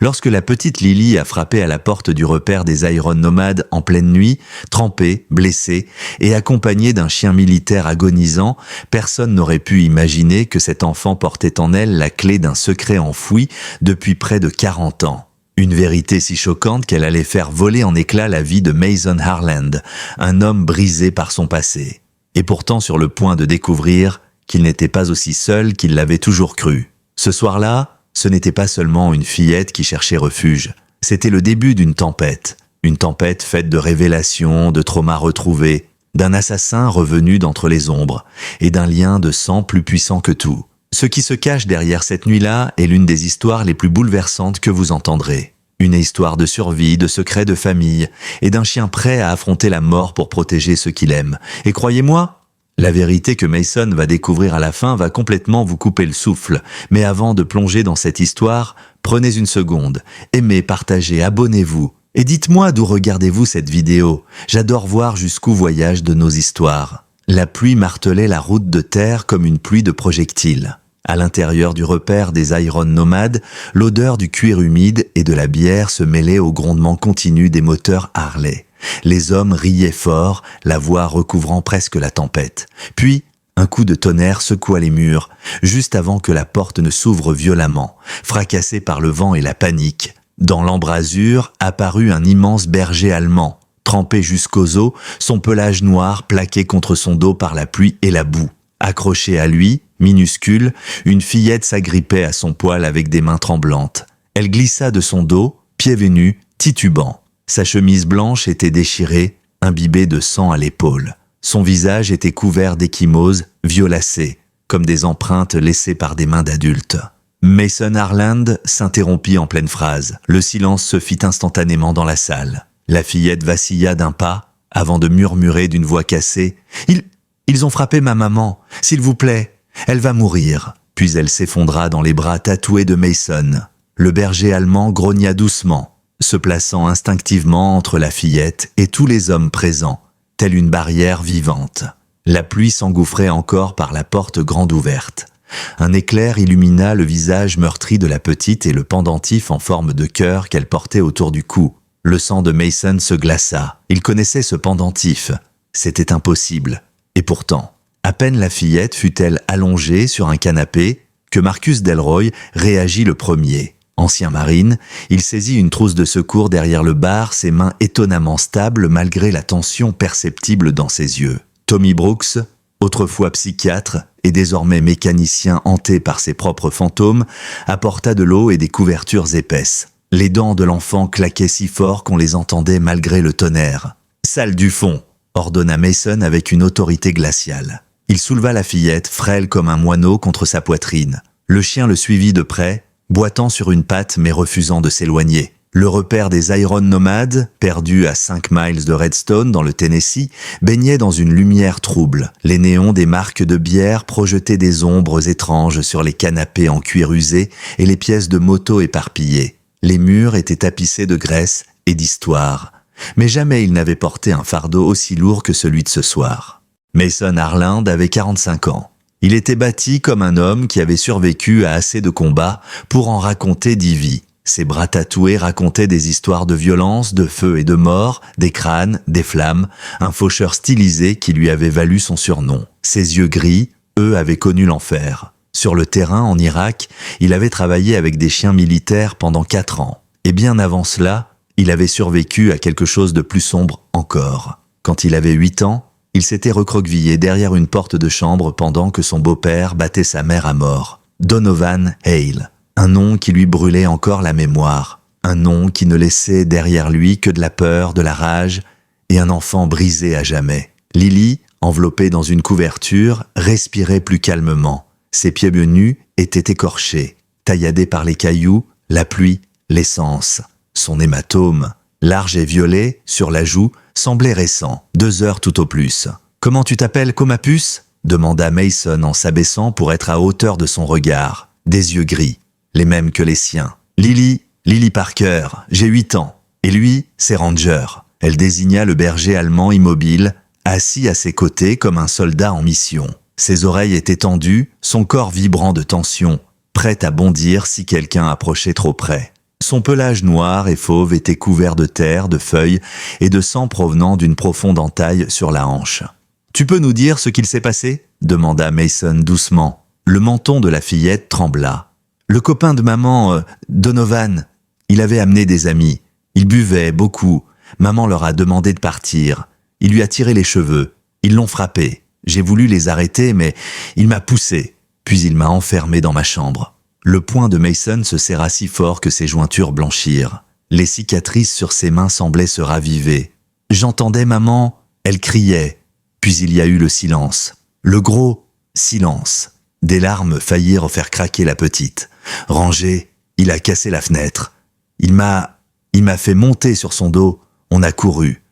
Lorsque la petite Lily a frappé à la porte du repère des Iron Nomades en pleine nuit, trempée, blessée et accompagnée d'un chien militaire agonisant, personne n'aurait pu imaginer que cet enfant portait en elle la clé d'un secret enfoui depuis près de 40 ans. Une vérité si choquante qu'elle allait faire voler en éclats la vie de Mason Harland, un homme brisé par son passé. Et pourtant sur le point de découvrir qu'il n'était pas aussi seul qu'il l'avait toujours cru. Ce soir-là, ce n'était pas seulement une fillette qui cherchait refuge, c'était le début d'une tempête. Une tempête faite de révélations, de traumas retrouvés, d'un assassin revenu d'entre les ombres, et d'un lien de sang plus puissant que tout. Ce qui se cache derrière cette nuit-là est l'une des histoires les plus bouleversantes que vous entendrez. Une histoire de survie, de secrets de famille, et d'un chien prêt à affronter la mort pour protéger ceux qu'il aime. Et croyez-moi, la vérité que Mason va découvrir à la fin va complètement vous couper le souffle. Mais avant de plonger dans cette histoire, prenez une seconde, aimez, partagez, abonnez-vous. Et dites-moi d'où regardez-vous cette vidéo. J'adore voir jusqu'où voyagent de nos histoires. La pluie martelait la route de terre comme une pluie de projectiles. À l'intérieur du repère des Iron Nomades, l'odeur du cuir humide et de la bière se mêlait au grondement continu des moteurs Harley. Les hommes riaient fort, la voix recouvrant presque la tempête. Puis, un coup de tonnerre secoua les murs, juste avant que la porte ne s'ouvre violemment, fracassée par le vent et la panique. Dans l'embrasure apparut un immense berger allemand, trempé jusqu'aux os, son pelage noir plaqué contre son dos par la pluie et la boue. Accrochée à lui, minuscule, une fillette s'agrippait à son poil avec des mains tremblantes. Elle glissa de son dos, pieds nus, titubant. Sa chemise blanche était déchirée, imbibée de sang à l'épaule. Son visage était couvert d'ecchymoses, violacées, comme des empreintes laissées par des mains d'adultes. Mason Harland s'interrompit en pleine phrase. Le silence se fit instantanément dans la salle. La fillette vacilla d'un pas, avant de murmurer d'une voix cassée « Ils ont frappé ma maman, s'il vous plaît, elle va mourir ». Puis elle s'effondra dans les bras tatoués de Mason. Le berger allemand grogna doucement, se plaçant instinctivement entre la fillette et tous les hommes présents, telle une barrière vivante. La pluie s'engouffrait encore par la porte grande ouverte. Un éclair illumina le visage meurtri de la petite et le pendentif en forme de cœur qu'elle portait autour du cou. Le sang de Mason se glaça. Il connaissait ce pendentif. C'était impossible. Et pourtant, à peine la fillette fut-elle allongée sur un canapé que Marcus Delroy réagit le premier. Ancien marine, il saisit une trousse de secours derrière le bar, ses mains étonnamment stables malgré la tension perceptible dans ses yeux. Tommy Brooks, autrefois psychiatre et désormais mécanicien hanté par ses propres fantômes, apporta de l'eau et des couvertures épaisses. Les dents de l'enfant claquaient si fort qu'on les entendait malgré le tonnerre. « Sale du fond !» ordonna Mason avec une autorité glaciale. Il souleva la fillette, frêle comme un moineau, contre sa poitrine. Le chien le suivit de près, boitant sur une patte mais refusant de s'éloigner. Le repère des Iron Nomades, perdu à 5 miles de Redstone dans le Tennessee, baignait dans une lumière trouble. Les néons des marques de bière projetaient des ombres étranges sur les canapés en cuir usé et les pièces de moto éparpillées. Les murs étaient tapissés de graisse et d'histoire. Mais jamais il n'avait porté un fardeau aussi lourd que celui de ce soir. Mason Harland avait 45 ans. Il était bâti comme un homme qui avait survécu à assez de combats pour en raconter 10 vies. Ses bras tatoués racontaient des histoires de violence, de feu et de mort, des crânes, des flammes, un faucheur stylisé qui lui avait valu son surnom. Ses yeux gris, eux, avaient connu l'enfer. Sur le terrain, en Irak, il avait travaillé avec des chiens militaires pendant 4 ans. Et bien avant cela, il avait survécu à quelque chose de plus sombre encore. Quand il avait 8 ans, il s'était recroquevillé derrière une porte de chambre pendant que son beau-père battait sa mère à mort. Donovan Hale. Un nom qui lui brûlait encore la mémoire. Un nom qui ne laissait derrière lui que de la peur, de la rage et un enfant brisé à jamais. Lily, enveloppée dans une couverture, respirait plus calmement. Ses pieds nus étaient écorchés, tailladés par les cailloux, la pluie, l'essence. Son hématome, large et violet, sur la joue, semblait récent, 2 heures tout au plus. « Comment tu t'appelles, Comapus ?» demanda Mason en s'abaissant pour être à hauteur de son regard. Des yeux gris, les mêmes que les siens. « Lily Parker, j'ai 8 ans. Et lui, c'est Ranger. » Elle désigna le berger allemand immobile, assis à ses côtés comme un soldat en mission. Ses oreilles étaient tendues, son corps vibrant de tension, prêt à bondir si quelqu'un approchait trop près. Son pelage noir et fauve était couvert de terre, de feuilles et de sang provenant d'une profonde entaille sur la hanche. « Tu peux nous dire ce qu'il s'est passé ?» demanda Mason doucement. Le menton de la fillette trembla. « Le copain de maman, Donovan, il avait amené des amis. Il buvait beaucoup. Maman leur a demandé de partir. Il lui a tiré les cheveux. Ils l'ont frappé. J'ai voulu les arrêter, mais il m'a poussé. Puis il m'a enfermé dans ma chambre. » Le poing de Mason se serra si fort que ses jointures blanchirent. Les cicatrices sur ses mains semblaient se raviver. J'entendais maman, elle criait. Puis il y a eu le silence. Le gros silence. Des larmes faillirent faire craquer la petite. Rangé, il a cassé la fenêtre. Il m'a fait monter sur son dos. On a couru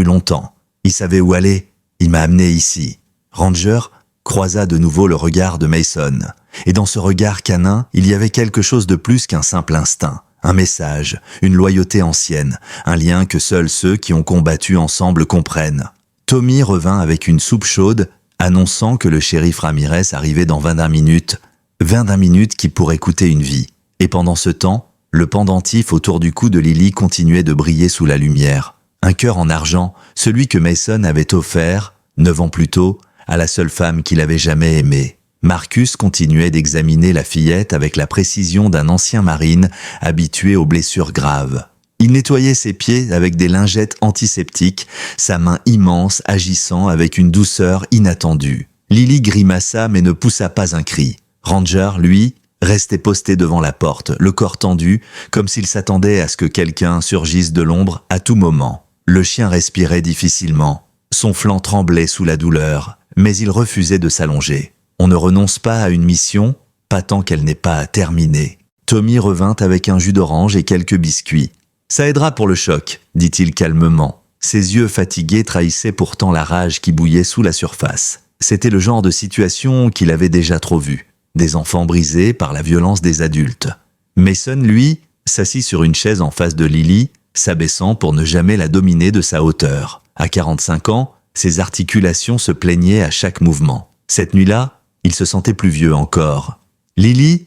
longtemps. Il savait où aller. Il m'a amené ici. Ranger croisa de nouveau le regard de Mason. Et dans ce regard canin, il y avait quelque chose de plus qu'un simple instinct. Un message, une loyauté ancienne, un lien que seuls ceux qui ont combattu ensemble comprennent. Tommy revint avec une soupe chaude, annonçant que le shérif Ramirez arrivait dans 21 minutes. 21 minutes qui pourraient coûter une vie. Et pendant ce temps, le pendentif autour du cou de Lily continuait de briller sous la lumière. Un cœur en argent, celui que Mason avait offert, 9 ans plus tôt, à la seule femme qu'il avait jamais aimée. Marcus continuait d'examiner la fillette avec la précision d'un ancien marine habitué aux blessures graves. Il nettoyait ses pieds avec des lingettes antiseptiques, sa main immense agissant avec une douceur inattendue. Lily grimaça mais ne poussa pas un cri. Ranger, lui, restait posté devant la porte, le corps tendu, comme s'il s'attendait à ce que quelqu'un surgisse de l'ombre à tout moment. Le chien respirait difficilement. Son flanc tremblait sous la douleur, mais il refusait de s'allonger. On ne renonce pas à une mission, pas tant qu'elle n'est pas terminée. Tommy revint avec un jus d'orange et quelques biscuits. « Ça aidera pour le choc », dit-il calmement. Ses yeux fatigués trahissaient pourtant la rage qui bouillait sous la surface. C'était le genre de situation qu'il avait déjà trop vu. Des enfants brisés par la violence des adultes. Mason, lui, s'assit sur une chaise en face de Lily, s'abaissant pour ne jamais la dominer de sa hauteur. À 45 ans, ses articulations se plaignaient à chaque mouvement. Cette nuit-là, il se sentait plus vieux encore. « Lily,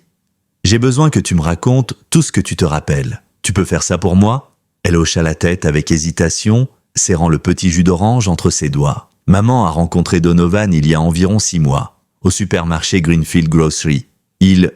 j'ai besoin que tu me racontes tout ce que tu te rappelles. Tu peux faire ça pour moi ?» Elle hocha la tête avec hésitation, serrant le petit jus d'orange entre ses doigts. Maman a rencontré Donovan il y a environ 6 mois, au supermarché Greenfield Grocery. Il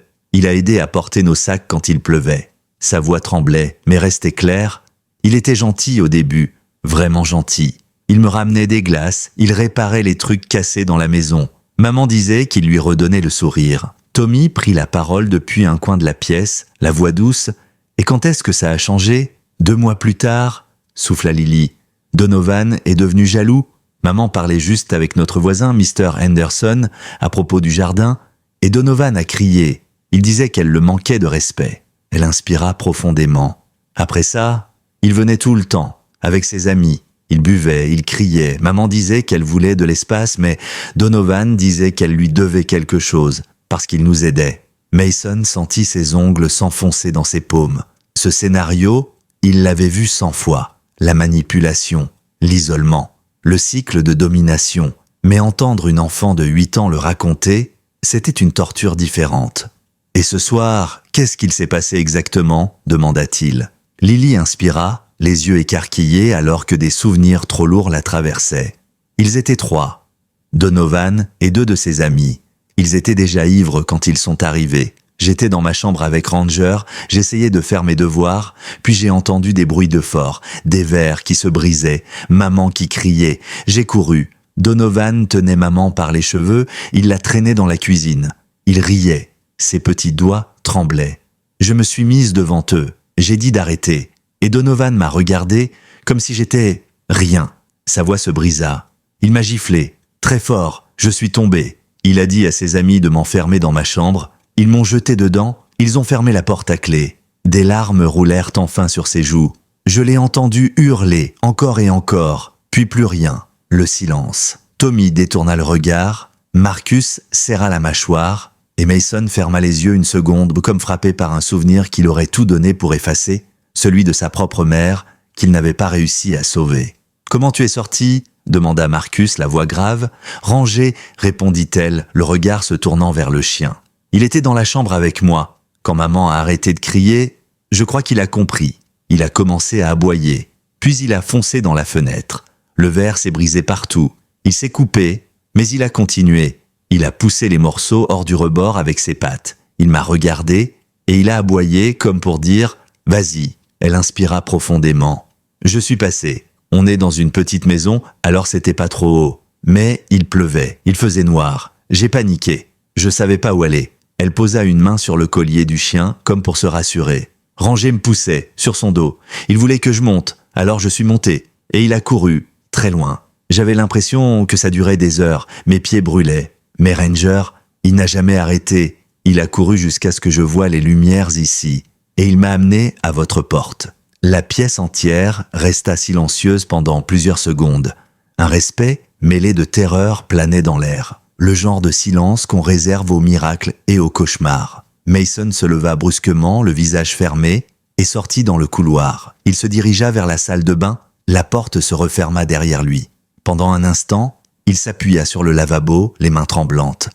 a aidé à porter nos sacs quand il pleuvait. Sa voix tremblait, mais restait claire. Il était gentil au début, vraiment gentil. Il me ramenait des glaces, il réparait les trucs cassés dans la maison. Maman disait qu'il lui redonnait le sourire. Tommy prit la parole depuis un coin de la pièce, la voix douce. « Et quand est-ce que ça a changé ? 2 mois plus tard ?» souffla Lily. « Donovan est devenu jaloux. Maman parlait juste avec notre voisin, Mr. Henderson, à propos du jardin, et Donovan a crié. Il disait qu'elle le manquait de respect. » Elle inspira profondément. Après ça, il venait tout le temps, avec ses amis. Il buvait, il criait. Maman disait qu'elle voulait de l'espace, mais Donovan disait qu'elle lui devait quelque chose, parce qu'il nous aidait. Mason sentit ses ongles s'enfoncer dans ses paumes. Ce scénario, il l'avait vu 100 fois. La manipulation, l'isolement, le cycle de domination. Mais entendre une enfant de 8 ans le raconter, c'était une torture différente. « Et ce soir, qu'est-ce qu'il s'est passé exactement ?» demanda-t-il. Lily inspira, les yeux écarquillés alors que des souvenirs trop lourds la traversaient. Ils étaient 3. Donovan et 2 de ses amis. Ils étaient déjà ivres quand ils sont arrivés. J'étais dans ma chambre avec Ranger, j'essayais de faire mes devoirs, puis j'ai entendu des bruits de fort, des verres qui se brisaient, maman qui criait. J'ai couru. Donovan tenait maman par les cheveux, il la traînait dans la cuisine. Il riait, ses petits doigts tremblaient. Je me suis mise devant eux, j'ai dit d'arrêter. Et Donovan m'a regardé comme si j'étais rien. Sa voix se brisa. Il m'a giflé, très fort, je suis tombé. Il a dit à ses amis de m'enfermer dans ma chambre. Ils m'ont jeté dedans, ils ont fermé la porte à clé. Des larmes roulèrent enfin sur ses joues. Je l'ai entendu hurler, encore et encore, puis plus rien. Le silence. Tommy détourna le regard, Marcus serra la mâchoire, et Mason ferma les yeux une seconde, comme frappé par un souvenir qu'il aurait tout donné pour effacer, celui de sa propre mère, qu'il n'avait pas réussi à sauver. « Comment tu es sorti ?» demanda Marcus, la voix grave. « Rangé » répondit-elle, le regard se tournant vers le chien. « Il était dans la chambre avec moi. Quand maman a arrêté de crier, Je crois qu'il a compris. Il a commencé à aboyer. Puis il a foncé dans la fenêtre. Le verre s'est brisé partout. Il s'est coupé, mais il a continué. Il a poussé les morceaux hors du rebord avec ses pattes. Il m'a regardé et il a aboyé comme pour dire « Vas-y ». Elle inspira profondément. Je suis passé. On est dans une petite maison, alors c'était pas trop haut. Mais il pleuvait, il faisait noir. J'ai paniqué. Je savais pas où aller. Elle posa une main sur le collier du chien comme pour se rassurer. Ranger me poussait, sur son dos. Il voulait que je monte, alors je suis monté. Et il a couru, très loin. J'avais l'impression que ça durait des heures, mes pieds brûlaient. Mais Ranger, il n'a jamais arrêté. Il a couru jusqu'à ce que je voie les lumières ici. Et il m'a amené à votre porte. La pièce entière resta silencieuse pendant plusieurs secondes. Un respect mêlé de terreur planait dans l'air. Le genre de silence qu'on réserve aux miracles et aux cauchemars. Mason se leva brusquement, le visage fermé, et sortit dans le couloir. Il se dirigea vers la salle de bain. La porte se referma derrière lui. Pendant un instant, il s'appuya sur le lavabo, les mains tremblantes.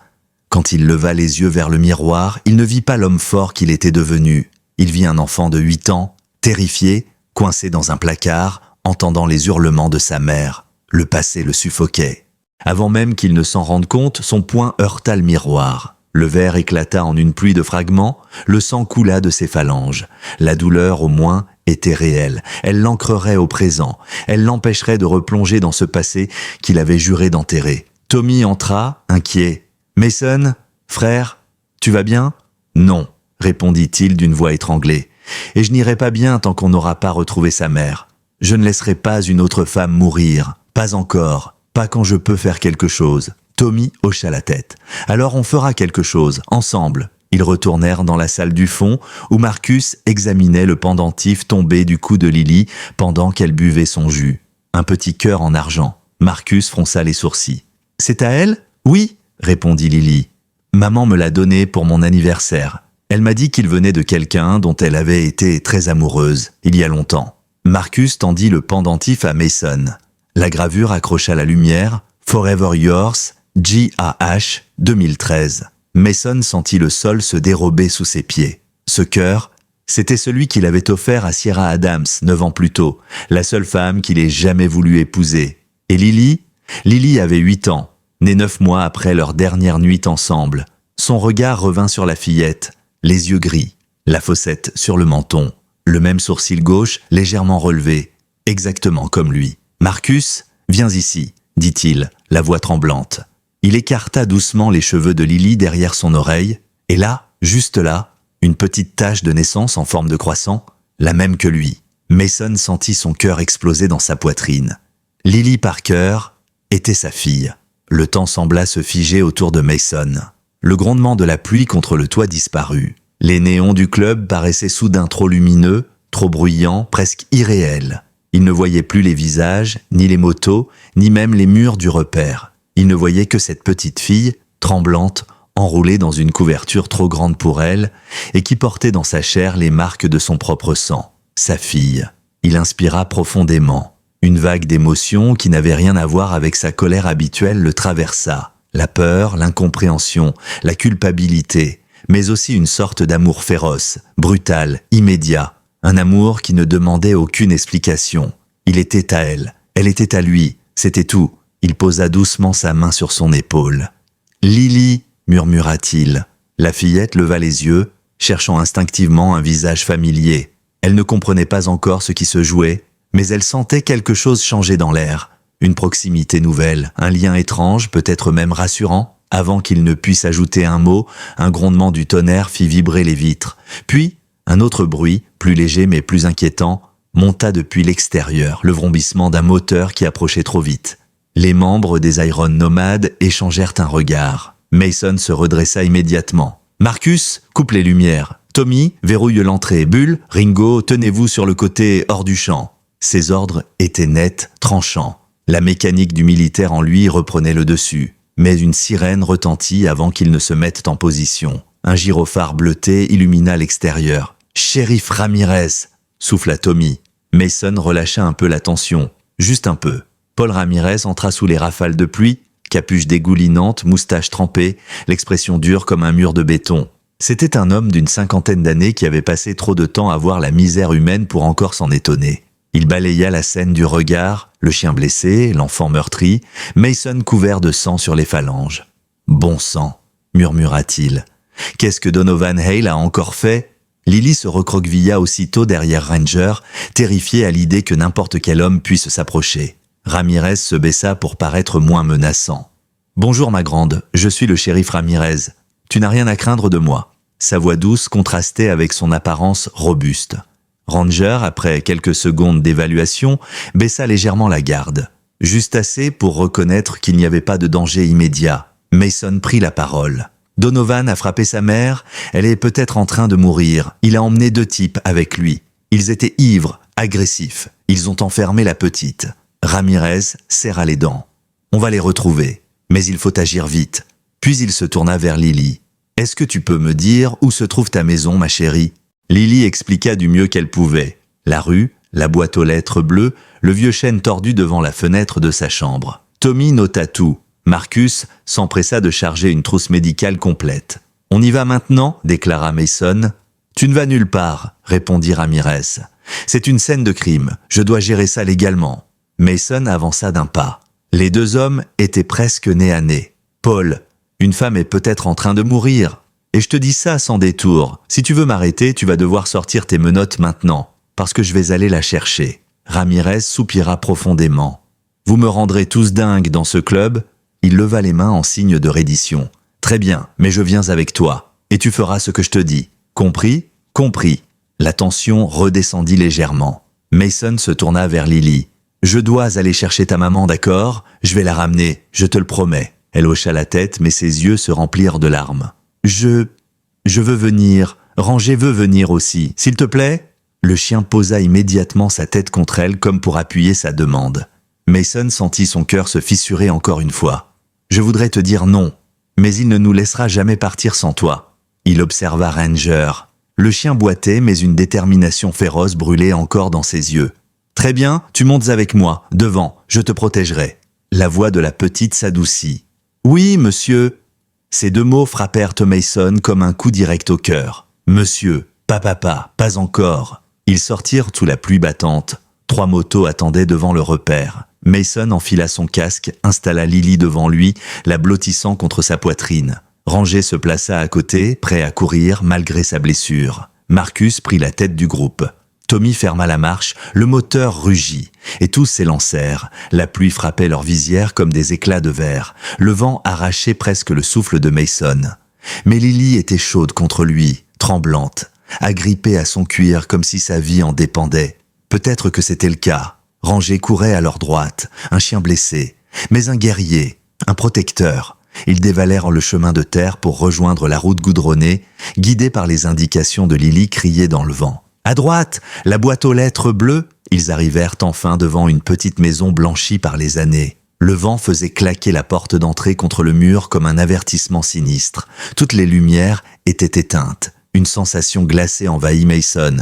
Quand il leva les yeux vers le miroir, il ne vit pas l'homme fort qu'il était devenu. Il vit un enfant de 8 ans, terrifié, coincé dans un placard, entendant les hurlements de sa mère. Le passé le suffoquait. Avant même qu'il ne s'en rende compte, son poing heurta le miroir. Le verre éclata en une pluie de fragments, le sang coula de ses phalanges. La douleur, au moins, était réelle. Elle l'ancrerait au présent. Elle l'empêcherait de replonger dans ce passé qu'il avait juré d'enterrer. Tommy entra, inquiet. « Mason, frère, tu vas bien ?»« Non », répondit-il d'une voix étranglée. « Et je n'irai pas bien tant qu'on n'aura pas retrouvé sa mère. Je ne laisserai pas une autre femme mourir. Pas encore. Pas quand je peux faire quelque chose. » Tommy hocha la tête. « Alors on fera quelque chose, ensemble. » Ils retournèrent dans la salle du fond, où Marcus examinait le pendentif tombé du cou de Lily pendant qu'elle buvait son jus. Un petit cœur en argent. Marcus fronça les sourcils. « C'est à elle ? » ?»« Oui, » répondit Lily. « Maman me l'a donné pour mon anniversaire. Elle m'a dit qu'il venait de quelqu'un dont elle avait été très amoureuse, il y a longtemps. » Marcus tendit le pendentif à Mason. La gravure accrocha la lumière. « Forever Yours, G.A.H. 2013. » Mason sentit le sol se dérober sous ses pieds. Ce cœur, c'était celui qu'il avait offert à Sierra Adams 9 ans plus tôt, la seule femme qu'il ait jamais voulu épouser. Et Lily avait 8 ans, née 9 mois après leur dernière nuit ensemble. Son regard revint sur la fillette, les yeux gris, la fossette sur le menton, le même sourcil gauche légèrement relevé, exactement comme lui. « Marcus, viens ici », dit-il, la voix tremblante. Il écarta doucement les cheveux de Lily derrière son oreille, et là, juste là, une petite tache de naissance en forme de croissant, la même que lui. Mason sentit son cœur exploser dans sa poitrine. Lily Parker était sa fille. Le temps sembla se figer autour de Mason. Le grondement de la pluie contre le toit disparut. Les néons du club paraissaient soudain trop lumineux, trop bruyants, presque irréels. Il ne voyait plus les visages, ni les motos, ni même les murs du repère. Il ne voyait que cette petite fille, tremblante, enroulée dans une couverture trop grande pour elle, et qui portait dans sa chair les marques de son propre sang. Sa fille. Il inspira profondément. Une vague d'émotions qui n'avait rien à voir avec sa colère habituelle le traversa. La peur, l'incompréhension, la culpabilité, mais aussi une sorte d'amour féroce, brutal, immédiat. Un amour qui ne demandait aucune explication. Il était à elle était à lui, c'était tout. Il posa doucement sa main sur son épaule. « Lily » murmura-t-il. La fillette leva les yeux, cherchant instinctivement un visage familier. Elle ne comprenait pas encore ce qui se jouait, mais elle sentait quelque chose changer dans l'air. Une proximité nouvelle, un lien étrange, peut-être même rassurant. Avant qu'il ne puisse ajouter un mot, un grondement du tonnerre fit vibrer les vitres. Puis, un autre bruit, plus léger mais plus inquiétant, monta depuis l'extérieur, le vrombissement d'un moteur qui approchait trop vite. Les membres des Iron Nomades échangèrent un regard. Mason se redressa immédiatement. « Marcus, coupe les lumières. Tommy, verrouille l'entrée. Bull, Ringo, tenez-vous sur le côté hors du champ. » Ses ordres étaient nets, tranchants. La mécanique du militaire en lui reprenait le dessus. Mais une sirène retentit avant qu'ils ne se mettent en position. Un gyrophare bleuté illumina l'extérieur. « Shérif Ramirez !» souffla Tommy. Mason relâcha un peu la tension. Juste un peu. Paul Ramirez entra sous les rafales de pluie, capuche dégoulinante, moustache trempée, l'expression dure comme un mur de béton. C'était un homme d'une 50aine d'années qui avait passé trop de temps à voir la misère humaine pour encore s'en étonner. Il balaya la scène du regard, le chien blessé, l'enfant meurtri, Mason couvert de sang sur les phalanges. « Bon sang !» murmura-t-il. « Qu'est-ce que Donovan Hale a encore fait ?» Lily se recroquevilla aussitôt derrière Ranger, terrifiée à l'idée que n'importe quel homme puisse s'approcher. Ramirez se baissa pour paraître moins menaçant. « Bonjour ma grande, je suis le shérif Ramirez. Tu n'as rien à craindre de moi. » Sa voix douce contrastait avec son apparence robuste. Ranger, après quelques secondes d'évaluation, baissa légèrement la garde. Juste assez pour reconnaître qu'il n'y avait pas de danger immédiat. Mason prit la parole. Donovan a frappé sa mère, elle est peut-être en train de mourir. Il a emmené 2 types avec lui. Ils étaient ivres, agressifs. Ils ont enfermé la petite. Ramirez serra les dents. On va les retrouver, mais il faut agir vite. Puis il se tourna vers Lily. « Est-ce que tu peux me dire où se trouve ta maison, ma chérie ?» Lily expliqua du mieux qu'elle pouvait. La rue, la boîte aux lettres bleues, le vieux chêne tordu devant la fenêtre de sa chambre. Tommy nota tout. Marcus s'empressa de charger une trousse médicale complète. « On y va maintenant » déclara Mason. « Tu ne vas nulle part » répondit Ramirez. « C'est une scène de crime, je dois gérer ça légalement. » Mason avança d'un pas. Les 2 hommes étaient presque nez à nez. « Paul, une femme est peut-être en train de mourir. Et je te dis ça sans détour. Si tu veux m'arrêter, tu vas devoir sortir tes menottes maintenant, parce que je vais aller la chercher. » Ramirez soupira profondément. « Vous me rendrez tous dingues dans ce club ?» Il leva les mains en signe de reddition. « Très bien, mais je viens avec toi, et tu feras ce que je te dis. Compris ? Compris. » La tension redescendit légèrement. Mason se tourna vers Lily. « Je dois aller chercher ta maman, d'accord ? Je vais la ramener, je te le promets. » Elle hocha la tête, mais ses yeux se remplirent de larmes. « Je veux venir. Ranger veut venir aussi. S'il te plaît ?» Le chien posa immédiatement sa tête contre elle comme pour appuyer sa demande. Mason sentit son cœur se fissurer encore une fois. « Je voudrais te dire non, mais il ne nous laissera jamais partir sans toi. » Il observa Ranger. Le chien boitait, mais une détermination féroce brûlait encore dans ses yeux. « Très bien, tu montes avec moi, devant, je te protégerai. » La voix de la petite s'adoucit. « Oui, monsieur. » Ces 2 mots frappèrent Mason comme un coup direct au cœur. « Monsieur, pas encore. » Ils sortirent sous la pluie battante. 3 motos attendaient devant le repère. Mason enfila son casque, installa Lily devant lui, la blottissant contre sa poitrine. Ranger se plaça à côté, prêt à courir malgré sa blessure. Marcus prit la tête du groupe. Tommy ferma la marche, le moteur rugit, et tous s'élancèrent. La pluie frappait leurs visières comme des éclats de verre. Le vent arrachait presque le souffle de Mason. Mais Lily était chaude contre lui, tremblante, agrippée à son cuir comme si sa vie en dépendait. Peut-être que c'était le cas. Ranger courait à leur droite, un chien blessé, mais un guerrier, un protecteur. Ils dévalèrent le chemin de terre pour rejoindre la route goudronnée, guidés par les indications de Lily criées dans le vent. À droite, la boîte aux lettres bleues. Ils arrivèrent enfin devant une petite maison blanchie par les années. Le vent faisait claquer la porte d'entrée contre le mur comme un avertissement sinistre. Toutes les lumières étaient éteintes. Une sensation glacée envahit Mason.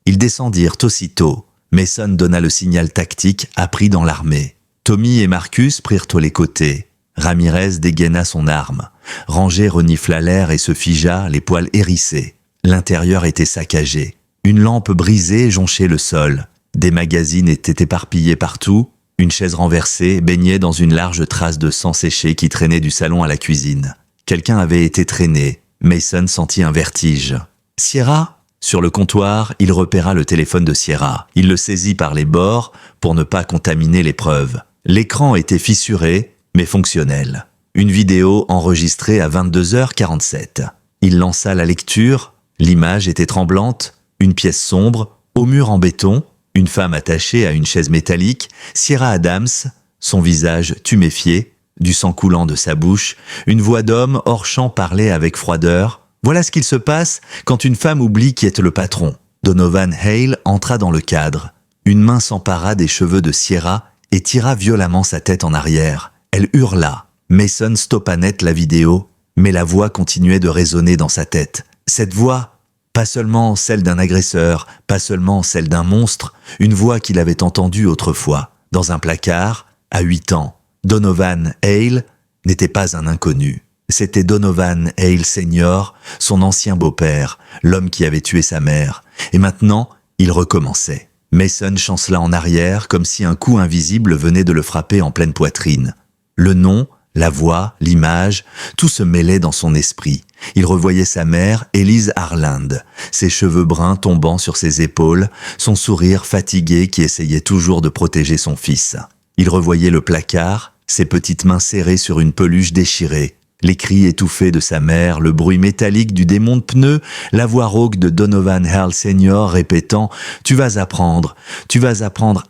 Ils descendirent aussitôt. Mason donna le signal tactique appris dans l'armée. Tommy et Marcus prirent les côtés. Ramirez dégaina son arme. Ranger renifla l'air et se figea, les poils hérissés. L'intérieur était saccagé. Une lampe brisée jonchait le sol. Des magazines étaient éparpillés partout. Une chaise renversée baignait dans une large trace de sang séché qui traînait du salon à la cuisine. Quelqu'un avait été traîné. Mason sentit un vertige. « Sierra ?» Sur le comptoir, il repéra le téléphone de Sierra. Il le saisit par les bords pour ne pas contaminer les preuves. L'écran était fissuré, mais fonctionnel. Une vidéo enregistrée à 22h47. Il lança la lecture. L'image était tremblante. Une pièce sombre, au mur en béton, une femme attachée à une chaise métallique, Sierra Adams, son visage tuméfié, du sang coulant de sa bouche, une voix d'homme hors champ parlait avec froideur. Voilà ce qu'il se passe quand une femme oublie qui est le patron. Donovan Hale entra dans le cadre. Une main s'empara des cheveux de Sierra et tira violemment sa tête en arrière. Elle hurla. Mason stoppa net la vidéo, mais la voix continuait de résonner dans sa tête. Cette voix, pas seulement celle d'un agresseur, pas seulement celle d'un monstre, une voix qu'il avait entendue autrefois, dans un placard, à 8 ans. Donovan Hale n'était pas un inconnu. C'était Donovan Hale Sr., son ancien beau-père, l'homme qui avait tué sa mère. Et maintenant, il recommençait. Mason chancela en arrière comme si un coup invisible venait de le frapper en pleine poitrine. Le nom, la voix, l'image, tout se mêlait dans son esprit. Il revoyait sa mère, Elise Harland, ses cheveux bruns tombant sur ses épaules, son sourire fatigué qui essayait toujours de protéger son fils. Il revoyait le placard, ses petites mains serrées sur une peluche déchirée, les cris étouffés de sa mère, le bruit métallique du démon de pneus, la voix rauque de Donovan Hale Sr. répétant « Tu vas apprendre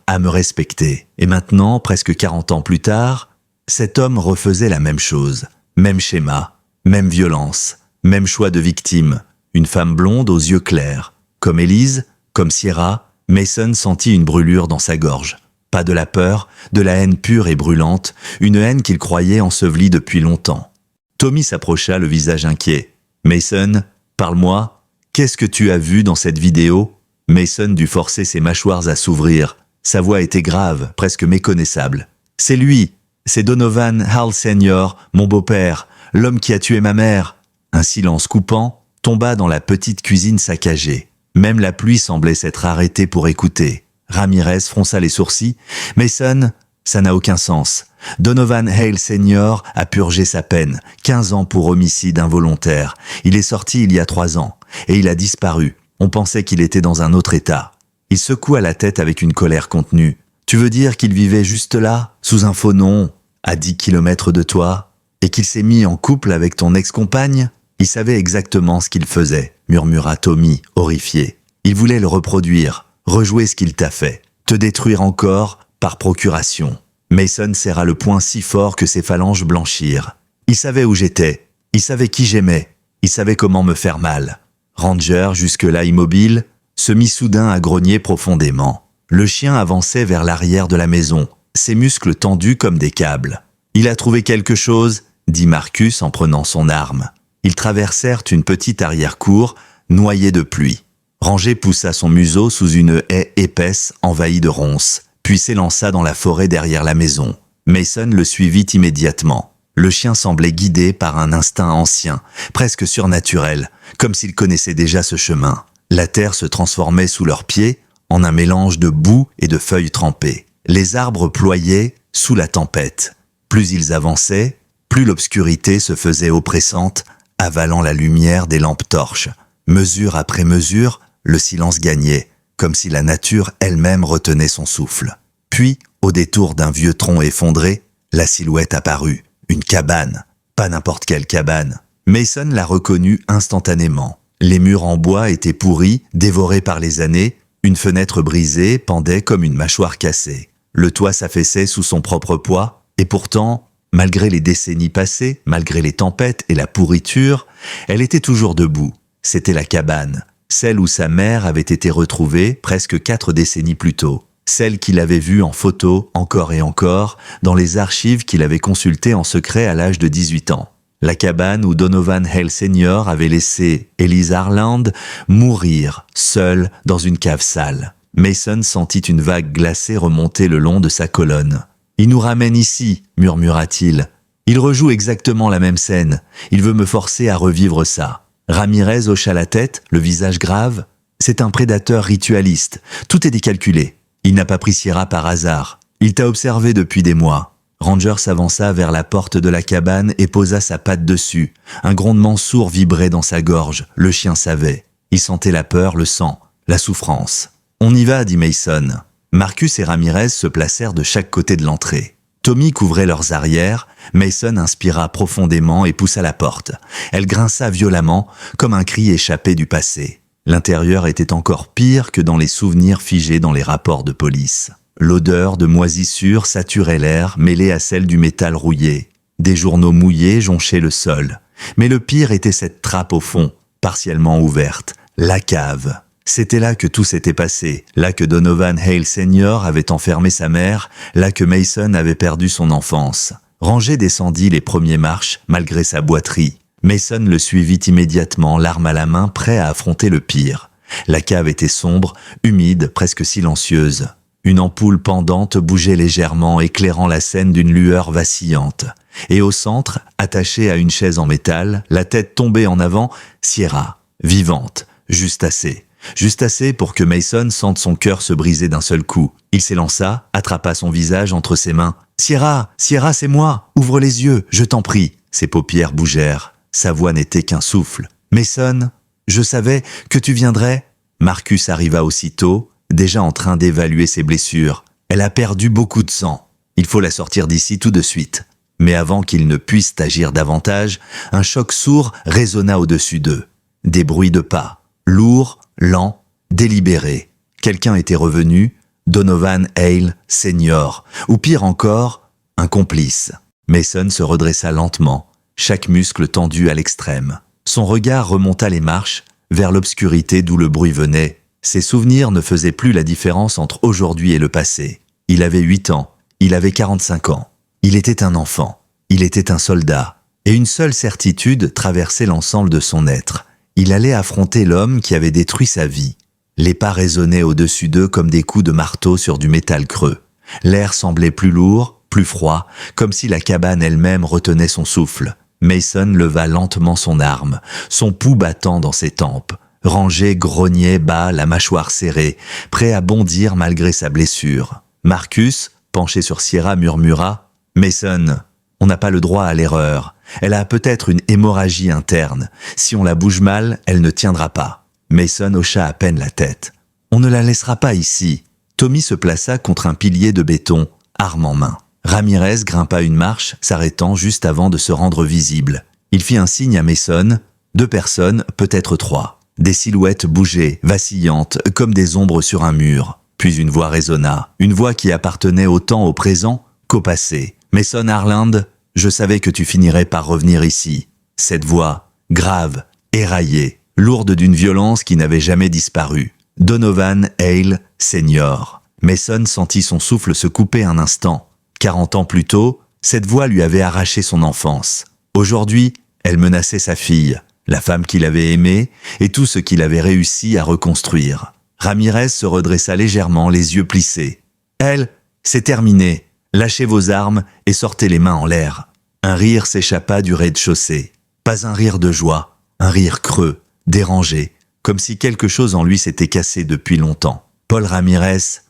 à me respecter ». Et maintenant, presque 40 ans plus tard, cet homme refaisait la même chose. Même schéma, même violence, même choix de victime. Une femme blonde aux yeux clairs. Comme Elise, comme Sierra, Mason sentit une brûlure dans sa gorge. Pas de la peur, de la haine pure et brûlante, une haine qu'il croyait ensevelie depuis longtemps. Tommy s'approcha, le visage inquiet. « Mason, parle-moi. Qu'est-ce que tu as vu dans cette vidéo ?» Mason dut forcer ses mâchoires à s'ouvrir. Sa voix était grave, presque méconnaissable. « C'est lui. C'est Donovan Hale Sr., mon beau-père, l'homme qui a tué ma mère. » Un silence coupant tomba dans la petite cuisine saccagée. Même la pluie semblait s'être arrêtée pour écouter. Ramirez fronça les sourcils. « Mason, ça n'a aucun sens. Donovan Hale Sr. a purgé sa peine, 15 ans pour homicide involontaire. Il est sorti il y a 3 ans, et il a disparu. On pensait qu'il était dans un autre état. » Il secoua la tête avec une colère contenue. « Tu veux dire qu'il vivait juste là, sous un faux nom, à 10 kilomètres de toi, et qu'il s'est mis en couple avec ton ex-compagne ?» Il savait exactement ce qu'il faisait, murmura Tommy, horrifié. Il voulait le reproduire, rejouer ce qu'il t'a fait, te détruire encore par procuration. Mason serra le poing si fort que ses phalanges blanchirent. Il savait où j'étais, il savait qui j'aimais, il savait comment me faire mal. Ranger, jusque-là immobile, se mit soudain à grogner profondément. Le chien avançait vers l'arrière de la maison, ses muscles tendus comme des câbles. « Il a trouvé quelque chose » dit Marcus en prenant son arme. Ils traversèrent une petite arrière-cour, noyée de pluie. Ranger poussa son museau sous une haie épaisse envahie de ronces, puis s'élança dans la forêt derrière la maison. Mason le suivit immédiatement. Le chien semblait guidé par un instinct ancien, presque surnaturel, comme s'il connaissait déjà ce chemin. La terre se transformait sous leurs pieds en un mélange de boue et de feuilles trempées. Les arbres ployaient sous la tempête. Plus ils avançaient, plus l'obscurité se faisait oppressante, avalant la lumière des lampes torches. Mesure après mesure, le silence gagnait, comme si la nature elle-même retenait son souffle. Puis, au détour d'un vieux tronc effondré, la silhouette apparut. Une cabane. Pas n'importe quelle cabane. Mason la reconnut instantanément. Les murs en bois étaient pourris, dévorés par les années. Une fenêtre brisée pendait comme une mâchoire cassée. Le toit s'affaissait sous son propre poids, et pourtant, malgré les décennies passées, malgré les tempêtes et la pourriture, elle était toujours debout. C'était la cabane, celle où sa mère avait été retrouvée presque 4 décennies plus tôt. Celle qu'il avait vue en photo encore et encore dans les archives qu'il avait consultées en secret à l'âge de 18 ans. La cabane où Donovan Hale Sr. avait laissé Elise Harland mourir, seule, dans une cave sale. Mason sentit une vague glacée remonter le long de sa colonne. « Il nous ramène ici », murmura-t-il. « Il rejoue exactement la même scène. Il veut me forcer à revivre ça. » Ramirez hocha la tête, le visage grave. « C'est un prédateur ritualiste. Tout est décalculé. Il n'a pas pris Sierra par hasard. Il t'a observé depuis des mois. » Ranger s'avança vers la porte de la cabane et posa sa patte dessus. Un grondement sourd vibrait dans sa gorge. Le chien savait. Il sentait la peur, le sang, la souffrance. « On y va » dit Mason. Marcus et Ramirez se placèrent de chaque côté de l'entrée. Tommy couvrait leurs arrières. Mason inspira profondément et poussa la porte. Elle grinça violemment, comme un cri échappé du passé. L'intérieur était encore pire que dans les souvenirs figés dans les rapports de police. L'odeur de moisissure saturait l'air, mêlée à celle du métal rouillé. Des journaux mouillés jonchaient le sol. Mais le pire était cette trappe au fond, partiellement ouverte. La cave. C'était là que tout s'était passé, là que Donovan Hale Sr. avait enfermé sa mère, là que Mason avait perdu son enfance. Ranger descendit les premières marches, malgré sa boiterie. Mason le suivit immédiatement, l'arme à la main, prêt à affronter le pire. La cave était sombre, humide, presque silencieuse. Une ampoule pendante bougeait légèrement, éclairant la scène d'une lueur vacillante. Et au centre, attachée à une chaise en métal, la tête tombée en avant, Sierra, vivante, juste assez. Juste assez pour que Mason sente son cœur se briser d'un seul coup. Il s'élança, attrapa son visage entre ses mains. « Sierra, Sierra, c'est moi! Ouvre les yeux, je t'en prie !» Ses paupières bougèrent. Sa voix n'était qu'un souffle. « Mason, je savais que tu viendrais. » Marcus arriva aussitôt, déjà en train d'évaluer ses blessures. Elle a perdu beaucoup de sang. Il faut la sortir d'ici tout de suite. Mais avant qu'ils ne puissent agir davantage, un choc sourd résonna au-dessus d'eux. Des bruits de pas, lourds, lents, délibérés. Quelqu'un était revenu, Donovan Hale Senior, ou pire encore, un complice. Mason se redressa lentement, chaque muscle tendu à l'extrême. Son regard remonta les marches, vers l'obscurité d'où le bruit venait. Ses souvenirs ne faisaient plus la différence entre aujourd'hui et le passé. Il avait 8 ans, il avait 45 ans. Il était un enfant, il était un soldat, et une seule certitude traversait l'ensemble de son être. Il allait affronter l'homme qui avait détruit sa vie. Les pas résonnaient au-dessus d'eux comme des coups de marteau sur du métal creux. L'air semblait plus lourd, plus froid, comme si la cabane elle-même retenait son souffle. Mason leva lentement son arme, son pouls battant dans ses tempes. Rangé grognait bas, la mâchoire serrée, prêt à bondir malgré sa blessure. Marcus, penché sur Sierra, murmura « Mason, on n'a pas le droit à l'erreur. Elle a peut-être une hémorragie interne. Si on la bouge mal, elle ne tiendra pas. » Mason hocha à peine la tête. « On ne la laissera pas ici. » Tommy se plaça contre un pilier de béton, arme en main. Ramirez grimpa une marche, s'arrêtant juste avant de se rendre visible. Il fit un signe à Mason. 2 personnes, peut-être 3. Des silhouettes bougeaient, vacillantes, comme des ombres sur un mur. Puis une voix résonna, une voix qui appartenait autant au présent qu'au passé. « Mason Harland, je savais que tu finirais par revenir ici. » Cette voix, grave, éraillée, lourde d'une violence qui n'avait jamais disparu. Donovan Hale Senior. Mason sentit son souffle se couper un instant. 40 ans plus tôt, cette voix lui avait arraché son enfance. Aujourd'hui, elle menaçait sa fille, la femme qu'il avait aimée et tout ce qu'il avait réussi à reconstruire. Ramirez se redressa légèrement, les yeux plissés. « Elle, c'est terminé. Lâchez vos armes et sortez les mains en l'air. » Un rire s'échappa du rez-de-chaussée. Pas un rire de joie, un rire creux, dérangé, comme si quelque chose en lui s'était cassé depuis longtemps. Paul Ramirez,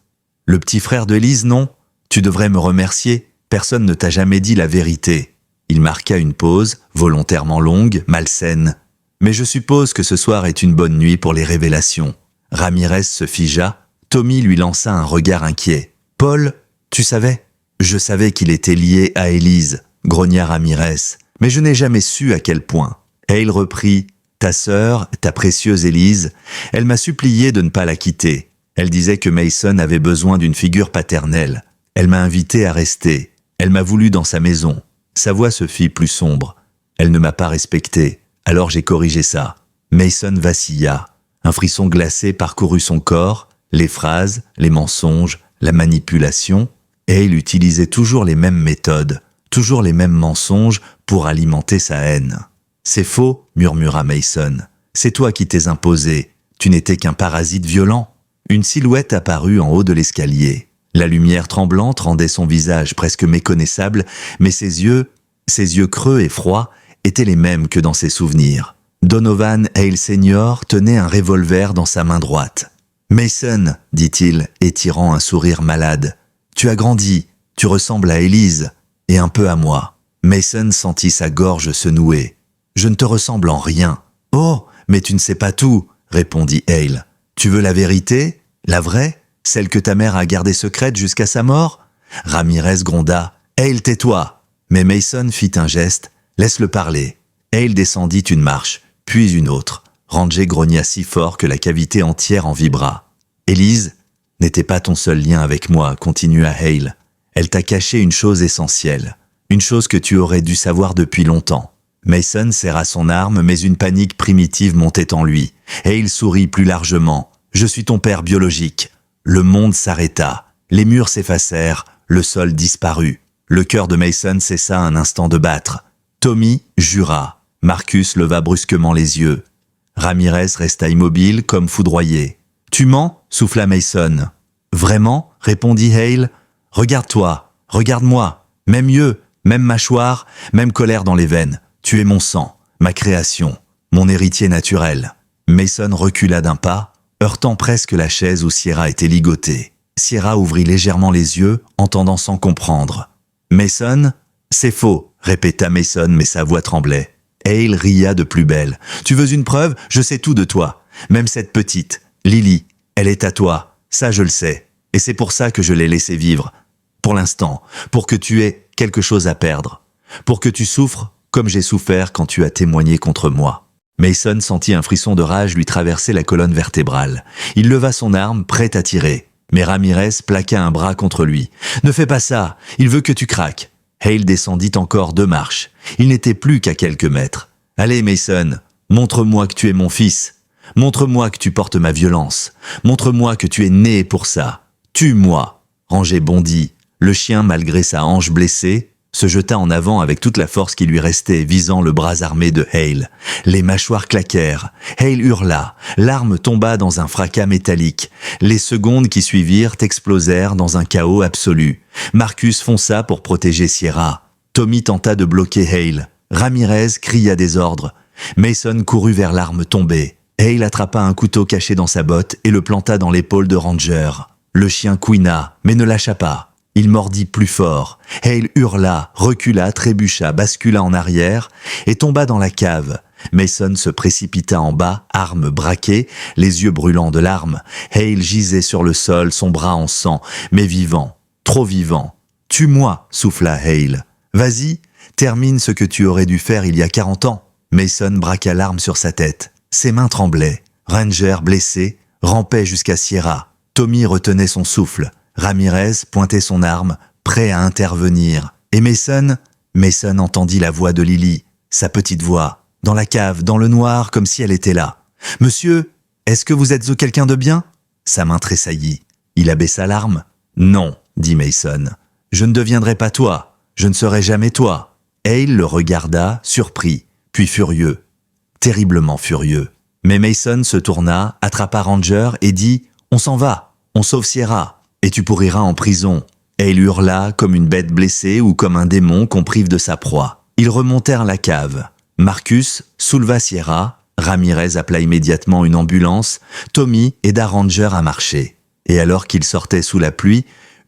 le petit frère de Lise, non ? Tu devrais me remercier, personne ne t'a jamais dit la vérité. Il marqua une pause, volontairement longue, malsaine. Mais je suppose que ce soir est une bonne nuit pour les révélations. Ramirez se figea, Tommy lui lança un regard inquiet. Paul, tu savais ? Je savais qu'il était lié à Élise, grogna Ramirez, mais je n'ai jamais su à quel point. Hale reprit, ta sœur, ta précieuse Élise, elle m'a supplié de ne pas la quitter. Elle disait que Mason avait besoin d'une figure paternelle. Elle m'a invité à rester. Elle m'a voulu dans sa maison. Sa voix se fit plus sombre. Elle ne m'a pas respecté. Alors j'ai corrigé ça. Mason vacilla. Un frisson glacé parcourut son corps. Les phrases, les mensonges, la manipulation. Et il utilisait toujours les mêmes méthodes, toujours les mêmes mensonges pour alimenter sa haine. C'est faux, murmura Mason. C'est toi qui t'es imposé. Tu n'étais qu'un parasite violent. Une silhouette apparut en haut de l'escalier. La lumière tremblante rendait son visage presque méconnaissable, mais ses yeux creux et froids, étaient les mêmes que dans ses souvenirs. Donovan Hale Senior tenait un revolver dans sa main droite. « Mason, dit-il, étirant un sourire malade, tu as grandi, tu ressembles à Élise, et un peu à moi. » Mason sentit sa gorge se nouer. « Je ne te ressemble en rien. »« Oh, mais tu ne sais pas tout, » répondit Hale. « Tu veux la vérité ? La vraie ? Celle que ta mère a gardée secrète jusqu'à sa mort ?» Ramirez gronda. « Hale, tais-toi !» Mais Mason fit un geste. « Laisse-le parler. » Hale descendit une marche, puis une autre. Ranger grogna si fort que la cavité entière en vibra. « Élise n'était pas ton seul lien avec moi, » continua Hale. « Elle t'a caché une chose essentielle, une chose que tu aurais dû savoir depuis longtemps. » Mason serra son arme, mais une panique primitive montait en lui. Hale sourit plus largement. « Je suis ton père biologique. » Le monde s'arrêta, les murs s'effacèrent, le sol disparut. Le cœur de Mason cessa un instant de battre. Tommy jura. Marcus leva brusquement les yeux. Ramirez resta immobile comme foudroyé. « Tu mens ?» souffla Mason. « Vraiment ?» répondit Hale. Regarde-toi, regarde-moi, même yeux, même mâchoire, même colère dans les veines. Tu es mon sang, ma création, mon héritier naturel. Mason recula d'un pas, heurtant presque la chaise où Sierra était ligotée. Sierra ouvrit légèrement les yeux, entendant sans comprendre. Mason, c'est faux, répéta Mason, mais sa voix tremblait. Hale ria de plus belle. Tu veux une preuve? Je sais tout de toi. Même cette petite, Lily, elle est à toi. Ça, je le sais. Et c'est pour ça que je l'ai laissée vivre. Pour l'instant, pour que tu aies quelque chose à perdre. Pour que tu souffres comme j'ai souffert quand tu as témoigné contre moi. Mason sentit un frisson de rage lui traverser la colonne vertébrale. Il leva son arme, prêt à tirer. Mais Ramirez plaqua un bras contre lui. « Ne fais pas ça, il veut que tu craques. » Hale descendit encore 2 marches. Il n'était plus qu'à quelques mètres. « Allez, Mason, montre-moi que tu es mon fils. Montre-moi que tu portes ma violence. Montre-moi que tu es né pour ça. Tue-moi. » Ranger bondit. Le chien, malgré sa hanche blessée, se jeta en avant avec toute la force qui lui restait, visant le bras armé de Hale. Les mâchoires claquèrent. Hale hurla. L'arme tomba dans un fracas métallique. Les secondes qui suivirent explosèrent dans un chaos absolu. Marcus fonça pour protéger Sierra. Tommy tenta de bloquer Hale. Ramirez cria des ordres. Mason courut vers l'arme tombée. Hale attrapa un couteau caché dans sa botte et le planta dans l'épaule de Ranger. Le chien couina, mais ne lâcha pas. Il mordit plus fort. Hale hurla, recula, trébucha, bascula en arrière et tomba dans la cave. Mason se précipita en bas, arme braquée, les yeux brûlants de larmes. Hale gisait sur le sol, son bras en sang, mais vivant, trop vivant. « Tue-moi » souffla Hale. « Vas-y, termine ce que tu aurais dû faire il y a 40 ans. » Mason braqua l'arme sur sa tête. Ses mains tremblaient. Ranger, blessé, rampait jusqu'à Sierra. Tommy retenait son souffle. Ramirez pointait son arme, prêt à intervenir. Et Mason entendit la voix de Lily, sa petite voix, dans la cave, dans le noir, comme si elle était là. « Monsieur, est-ce que vous êtes quelqu'un de bien ?» Sa main tressaillit. Il abaissa l'arme. « Non, » dit Mason. « Je ne deviendrai pas toi. Je ne serai jamais toi. » Hale le regarda, surpris, puis furieux. Terriblement furieux. Mais Mason se tourna, attrapa Ranger et dit « On s'en va, on sauve Sierra. » Et tu pourriras en prison. Hale hurla comme une bête blessée ou comme un démon qu'on prive de sa proie. Ils remontèrent la cave. Marcus souleva Sierra. Ramirez appela immédiatement une ambulance. Tommy aida Ranger à marcher. Et alors qu'ils sortaient sous la pluie,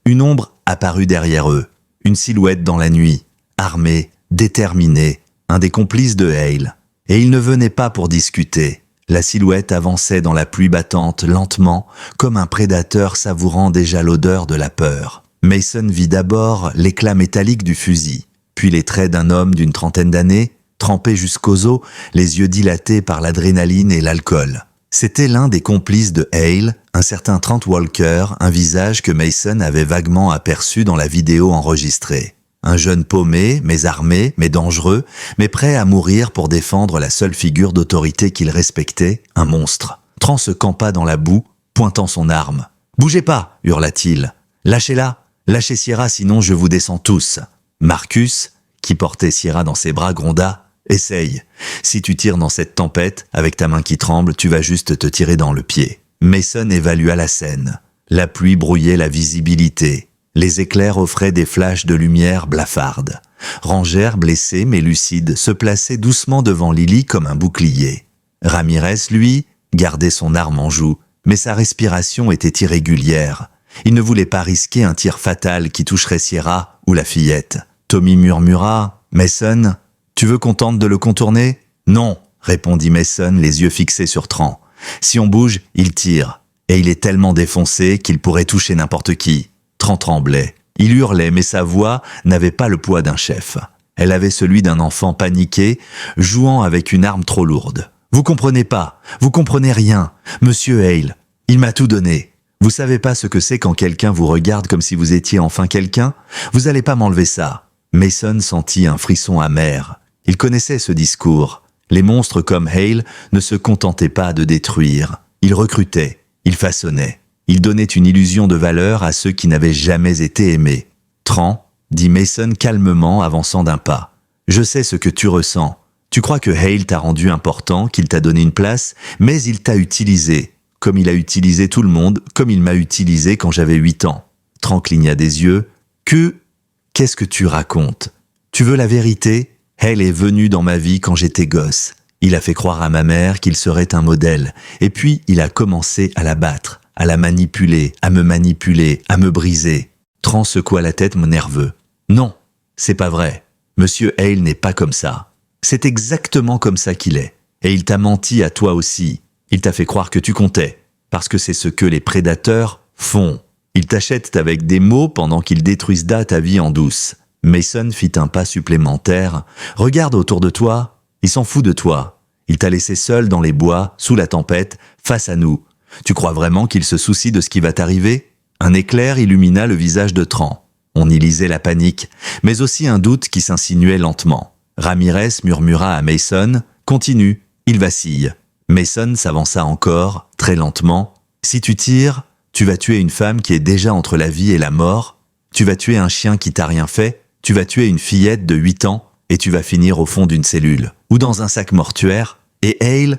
une ombre apparut derrière eux. Une silhouette dans la nuit, armée, déterminée, un des complices de Hale. Et ils ne venaient pas pour discuter. La silhouette avançait dans la pluie battante, lentement, comme un prédateur savourant déjà l'odeur de la peur. Mason vit d'abord l'éclat métallique du fusil, puis les traits d'un homme d'une trentaine d'années, trempé jusqu'aux os, les yeux dilatés par l'adrénaline et l'alcool. C'était l'un des complices de Hale, un certain Trent Walker, un visage que Mason avait vaguement aperçu dans la vidéo enregistrée. Un jeune paumé, mais armé, mais dangereux, mais prêt à mourir pour défendre la seule figure d'autorité qu'il respectait, un monstre. Trent se campa dans la boue, pointant son arme. « Bougez pas !» hurla-t-il. « Lâchez-la, lâchez Sierra, sinon je vous descends tous. » Marcus, qui portait Sierra dans ses bras, gronda. « Essaye. Si tu tires dans cette tempête, avec ta main qui tremble, tu vas juste te tirer dans le pied. » Mason évalua la scène. La pluie brouillait la visibilité. Les éclairs offraient des flashs de lumière blafarde. Ranger, blessé mais lucide, se plaçait doucement devant Lily comme un bouclier. Ramirez, lui, gardait son arme en joue, mais sa respiration était irrégulière. Il ne voulait pas risquer un tir fatal qui toucherait Sierra ou la fillette. Tommy murmura « Mason, tu veux qu'on tente de le contourner ?»« Non », répondit Mason, les yeux fixés sur Trent. « Si on bouge, il tire. Et il est tellement défoncé qu'il pourrait toucher n'importe qui. » Trent tremblait. Il hurlait, mais sa voix n'avait pas le poids d'un chef. Elle avait celui d'un enfant paniqué, jouant avec une arme trop lourde. « Vous comprenez pas, vous comprenez rien. Monsieur Hale, il m'a tout donné. Vous savez pas ce que c'est quand quelqu'un vous regarde comme si vous étiez enfin quelqu'un? Vous allez pas m'enlever ça. » Mason sentit un frisson amer. Il connaissait ce discours. Les monstres comme Hale ne se contentaient pas de détruire. Ils recrutaient, ils façonnaient. Ils donnaient une illusion de valeur à ceux qui n'avaient jamais été aimés. « Trent, » dit Mason calmement, avançant d'un pas. « Je sais ce que tu ressens. Tu crois que Hale t'a rendu important, qu'il t'a donné une place, mais il t'a utilisé, comme il a utilisé tout le monde, comme il m'a utilisé quand j'avais 8 ans. Tran cligna des yeux. Qu'est-ce que tu racontes? Tu veux la vérité? Hale est venu dans ma vie quand j'étais gosse. Il a fait croire à ma mère qu'il serait un modèle. Et puis, il a commencé à la battre, à la manipuler, à me briser. Tran secoua la tête nerveux. Non, c'est pas vrai. Monsieur Hale n'est pas comme ça. C'est exactement comme ça qu'il est. Et il t'a menti à toi aussi. Il t'a fait croire que tu comptais. Parce que c'est ce que les prédateurs font. Ils t'achètent avec des mots pendant qu'ils détruisent ta vie en douce. Mason fit un pas supplémentaire. Regarde autour de toi. Il s'en fout de toi. Il t'a laissé seul dans les bois, sous la tempête, face à nous. Tu crois vraiment qu'il se soucie de ce qui va t'arriver? Un éclair illumina le visage de Tran. On y lisait la panique, mais aussi un doute qui s'insinuait lentement. Ramirez murmura à Mason « Continue, il vacille ». Mason s'avança encore, très lentement. « Si tu tires, tu vas tuer une femme qui est déjà entre la vie et la mort. Tu vas tuer un chien qui t'a rien fait. Tu vas tuer une fillette de 8 ans et tu vas finir au fond d'une cellule ou dans un sac mortuaire. Et Hale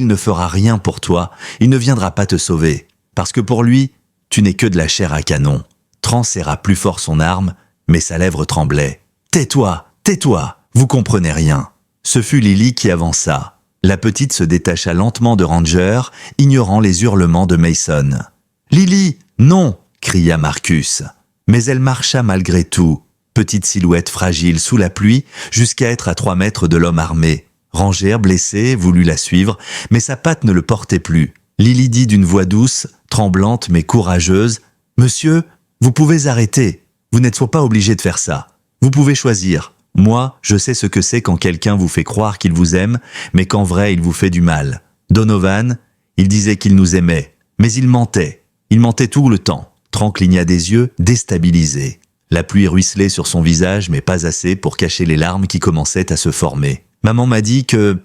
ne fera rien pour toi. Il ne viendra pas te sauver. Parce que pour lui, tu n'es que de la chair à canon. » Tran serra plus fort son arme, mais sa lèvre tremblait. « Tais-toi, tais-toi, vous comprenez rien. » Ce fut Lily qui avança. La petite se détacha lentement de Ranger, ignorant les hurlements de Mason. « Lily, non !» cria Marcus. Mais elle marcha malgré tout, petite silhouette fragile sous la pluie, jusqu'à être à 3 mètres de l'homme armé. Ranger, blessé, voulut la suivre, mais sa patte ne le portait plus. Lily dit d'une voix douce, tremblante mais courageuse, « Monsieur, vous pouvez arrêter. Vous n'êtes pas obligé de faire ça. Vous pouvez choisir. Moi, je sais ce que c'est quand quelqu'un vous fait croire qu'il vous aime, mais qu'en vrai, il vous fait du mal. Donovan, il disait qu'il nous aimait, mais il mentait. Il mentait tout le temps. » Tran cligna des yeux, déstabilisé. La pluie ruisselait sur son visage, mais pas assez pour cacher les larmes qui commençaient à se former. Maman m'a dit que,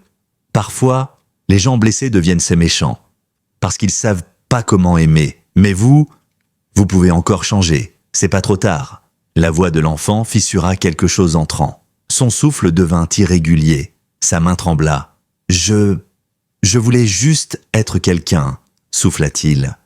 parfois, les gens blessés deviennent ces méchants. Parce qu'ils savent pas comment aimer. Mais vous pouvez encore changer. C'est pas trop tard. La voix de l'enfant fissura quelque chose en Tran. Son souffle devint irrégulier. Sa main trembla. Je voulais juste être quelqu'un, souffla-t-il.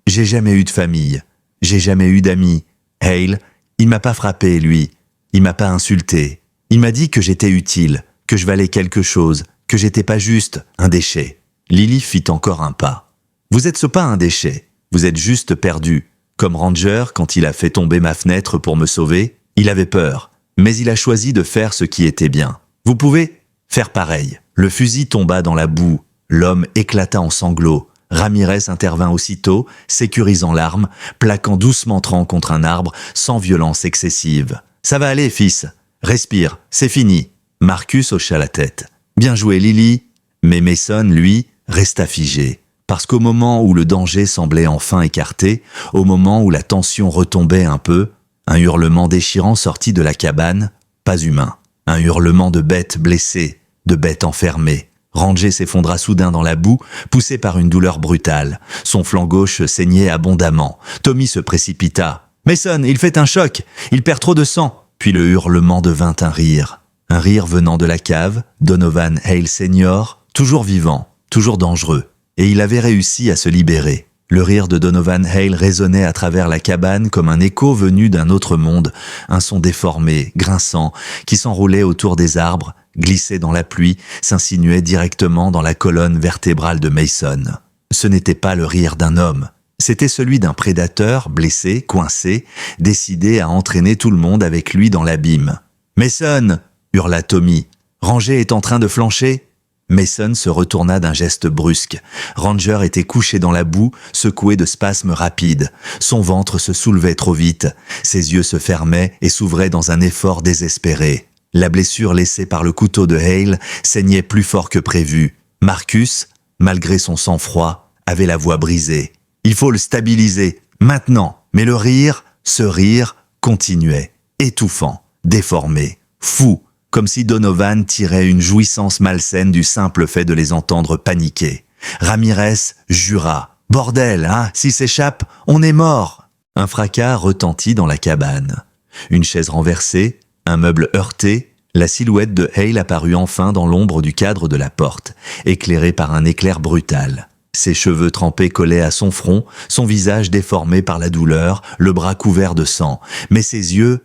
J'ai jamais eu de famille. J'ai jamais eu d'amis. Hale, il m'a pas frappé, lui. Il m'a pas insulté. Il m'a dit que j'étais utile, que je valais quelque chose, que j'étais pas juste un déchet. Lily fit encore un pas. Vous êtes pas un déchet. Vous êtes juste perdu. Comme Ranger, quand il a fait tomber ma fenêtre pour me sauver, il avait peur. Mais il a choisi de faire ce qui était bien. Vous pouvez faire pareil. Le fusil tomba dans la boue. L'homme éclata en sanglots. Ramirez intervint aussitôt, sécurisant l'arme, plaquant doucement Tran contre un arbre, sans violence excessive. « Ça va aller, fils. Respire, c'est fini. » Marcus hocha la tête. « Bien joué, Lily. » Mais Mason, lui, resta figé. Parce qu'au moment où le danger semblait enfin écarté, au moment où la tension retombait un peu, un hurlement déchirant sortit de la cabane, pas humain. Un hurlement de bête blessée, de bête enfermée. Ranger s'effondra soudain dans la boue, poussé par une douleur brutale. Son flanc gauche saignait abondamment. Tommy se précipita. « Mason, il fait un choc. Il perd trop de sang. » Puis le hurlement devint un rire. Un rire venant de la cave, Donovan Hale Senior, toujours vivant, toujours dangereux. Et il avait réussi à se libérer. Le rire de Donovan Hale résonnait à travers la cabane comme un écho venu d'un autre monde, un son déformé, grinçant, qui s'enroulait autour des arbres, glissait dans la pluie, s'insinuait directement dans la colonne vertébrale de Mason. Ce n'était pas le rire d'un homme. C'était celui d'un prédateur, blessé, coincé, décidé à entraîner tout le monde avec lui dans l'abîme. « Mason !» hurla Tommy. « Ranger est en train de flancher ?» Mason se retourna d'un geste brusque. Ranger était couché dans la boue, secoué de spasmes rapides. Son ventre se soulevait trop vite. Ses yeux se fermaient et s'ouvraient dans un effort désespéré. La blessure laissée par le couteau de Hale saignait plus fort que prévu. Marcus, malgré son sang-froid, avait la voix brisée. Il faut le stabiliser, maintenant. Mais le rire, ce rire, continuait, étouffant, déformé, fou, comme si Donovan tirait une jouissance malsaine du simple fait de les entendre paniquer. Ramirez jura. « Bordel, hein, s'il s'échappe, on est mort !» Un fracas retentit dans la cabane. Une chaise renversée, un meuble heurté, la silhouette de Hale apparut enfin dans l'ombre du cadre de la porte, éclairée par un éclair brutal. Ses cheveux trempés collaient à son front, son visage déformé par la douleur, le bras couvert de sang. Mais ses yeux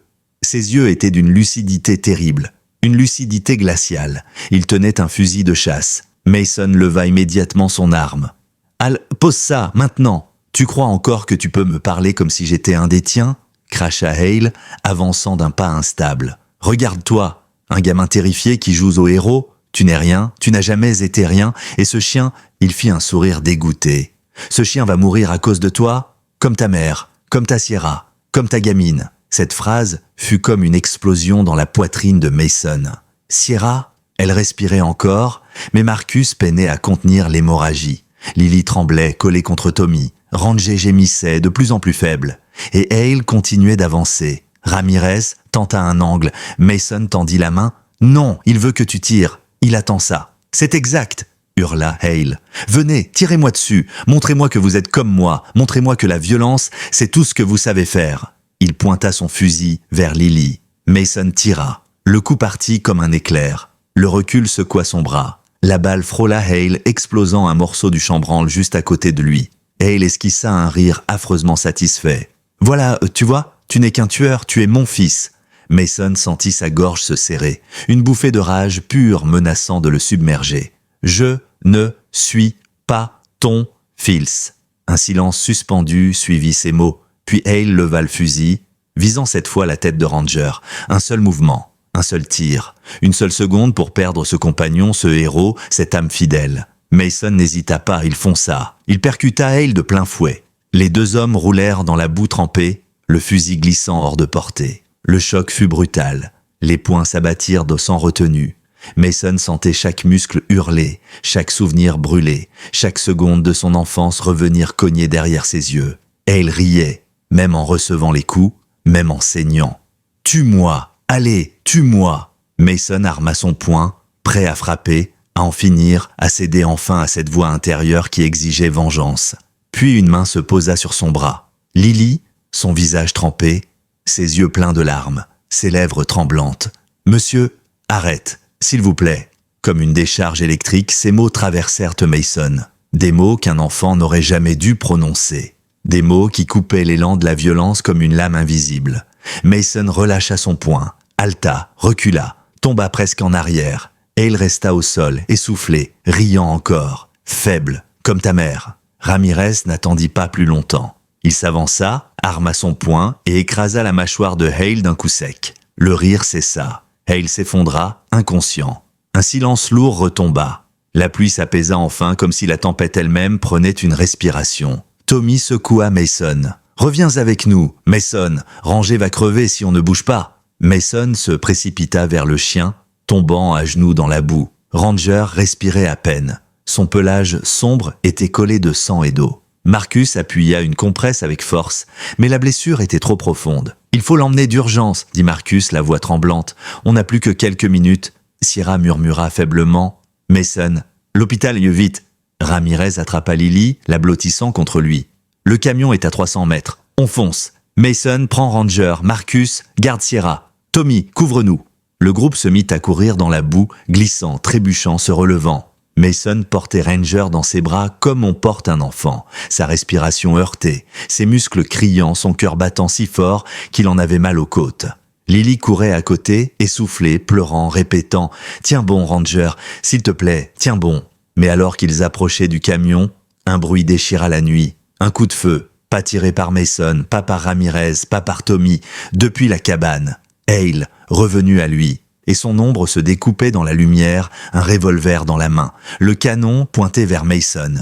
étaient d'une lucidité terrible, une lucidité glaciale. Il tenait un fusil de chasse. Mason leva immédiatement son arme. « Al, pose ça, maintenant. Tu crois encore que tu peux me parler comme si j'étais un des tiens ?» cracha Hale, avançant d'un pas instable. « Regarde-toi, un gamin terrifié qui joue au héros. Tu n'es rien, tu n'as jamais été rien, et ce chien, il fit un sourire dégoûté. Ce chien va mourir à cause de toi, comme ta mère, comme ta Sierra, comme ta gamine. » Cette phrase fut comme une explosion dans la poitrine de Mason. Sierra, elle respirait encore, mais Marcus peinait à contenir l'hémorragie. Lily tremblait, collée contre Tommy. Ranger gémissait, de plus en plus faible. Et Hale continuait d'avancer. Ramirez tenta un angle. Mason tendit la main. « Non, il veut que tu tires. Il attend ça. »« C'est exact !» hurla Hale. « Venez, tirez-moi dessus. Montrez-moi que vous êtes comme moi. Montrez-moi que la violence, c'est tout ce que vous savez faire. » Il pointa son fusil vers Lily. Mason tira. Le coup partit comme un éclair. Le recul secoua son bras. La balle frôla Hale, explosant un morceau du chambranle juste à côté de lui. Hale esquissa un rire affreusement satisfait. « Voilà, tu vois, tu n'es qu'un tueur, tu es mon fils. » Mason sentit sa gorge se serrer, une bouffée de rage pure menaçant de le submerger. « Je ne suis pas ton fils. » Un silence suspendu suivit ces mots. Puis Hale leva le fusil, visant cette fois la tête de Ranger. Un seul mouvement, un seul tir, une seule seconde pour perdre ce compagnon, ce héros, cette âme fidèle. Mason n'hésita pas, il fonça. Il percuta Hale de plein fouet. Les deux hommes roulèrent dans la boue trempée, le fusil glissant hors de portée. Le choc fut brutal. Les poings s'abattirent de sans retenue. Mason sentait chaque muscle hurler, chaque souvenir brûler, chaque seconde de son enfance revenir cogner derrière ses yeux. Hale riait, même en recevant les coups, même en saignant. « Tue-moi! Allez, tue-moi » Mason arma son poing, prêt à frapper, à en finir, à céder enfin à cette voix intérieure qui exigeait vengeance. Puis une main se posa sur son bras. Lily, son visage trempé, ses yeux pleins de larmes, ses lèvres tremblantes. « Monsieur, arrête, s'il vous plaît. » Comme une décharge électrique, ces mots traversèrent Mason. Des mots qu'un enfant n'aurait jamais dû prononcer. Des mots qui coupaient l'élan de la violence comme une lame invisible. Mason relâcha son poing, halta, recula, tomba presque en arrière. Et il resta au sol, essoufflé, riant encore, faible, comme ta mère. Ramirez n'attendit pas plus longtemps. Il s'avança, arma son poing et écrasa la mâchoire de Hale d'un coup sec. Le rire cessa. Hale s'effondra, inconscient. Un silence lourd retomba. La pluie s'apaisa enfin comme si la tempête elle-même prenait une respiration. Tommy secoua Mason. « Reviens avec nous, Mason. Ranger va crever si on ne bouge pas. » Mason se précipita vers le chien, tombant à genoux dans la boue. Ranger respirait à peine. Son pelage sombre était collé de sang et d'eau. Marcus appuya une compresse avec force, mais la blessure était trop profonde. « Il faut l'emmener d'urgence, » dit Marcus, la voix tremblante. « On n'a plus que quelques minutes. » Sierra murmura faiblement. « Mason, l'hôpital, vite !» Ramirez attrapa Lily, la blottissant contre lui. « Le camion est à 300 mètres. On fonce. Mason, prends Ranger. Marcus, garde Sierra. Tommy, couvre-nous. » Le groupe se mit à courir dans la boue, glissant, trébuchant, se relevant. Mason portait Ranger dans ses bras comme on porte un enfant. Sa respiration heurtée, ses muscles criant, son cœur battant si fort qu'il en avait mal aux côtes. Lily courait à côté, essoufflée, pleurant, répétant « Tiens bon, Ranger, s'il te plaît, tiens bon !» Mais alors qu'ils approchaient du camion, un bruit déchira la nuit. Un coup de feu, pas tiré par Mason, pas par Ramirez, pas par Tommy, depuis la cabane. Hale, revenu à lui, et son ombre se découpait dans la lumière, un revolver dans la main, le canon pointé vers Mason.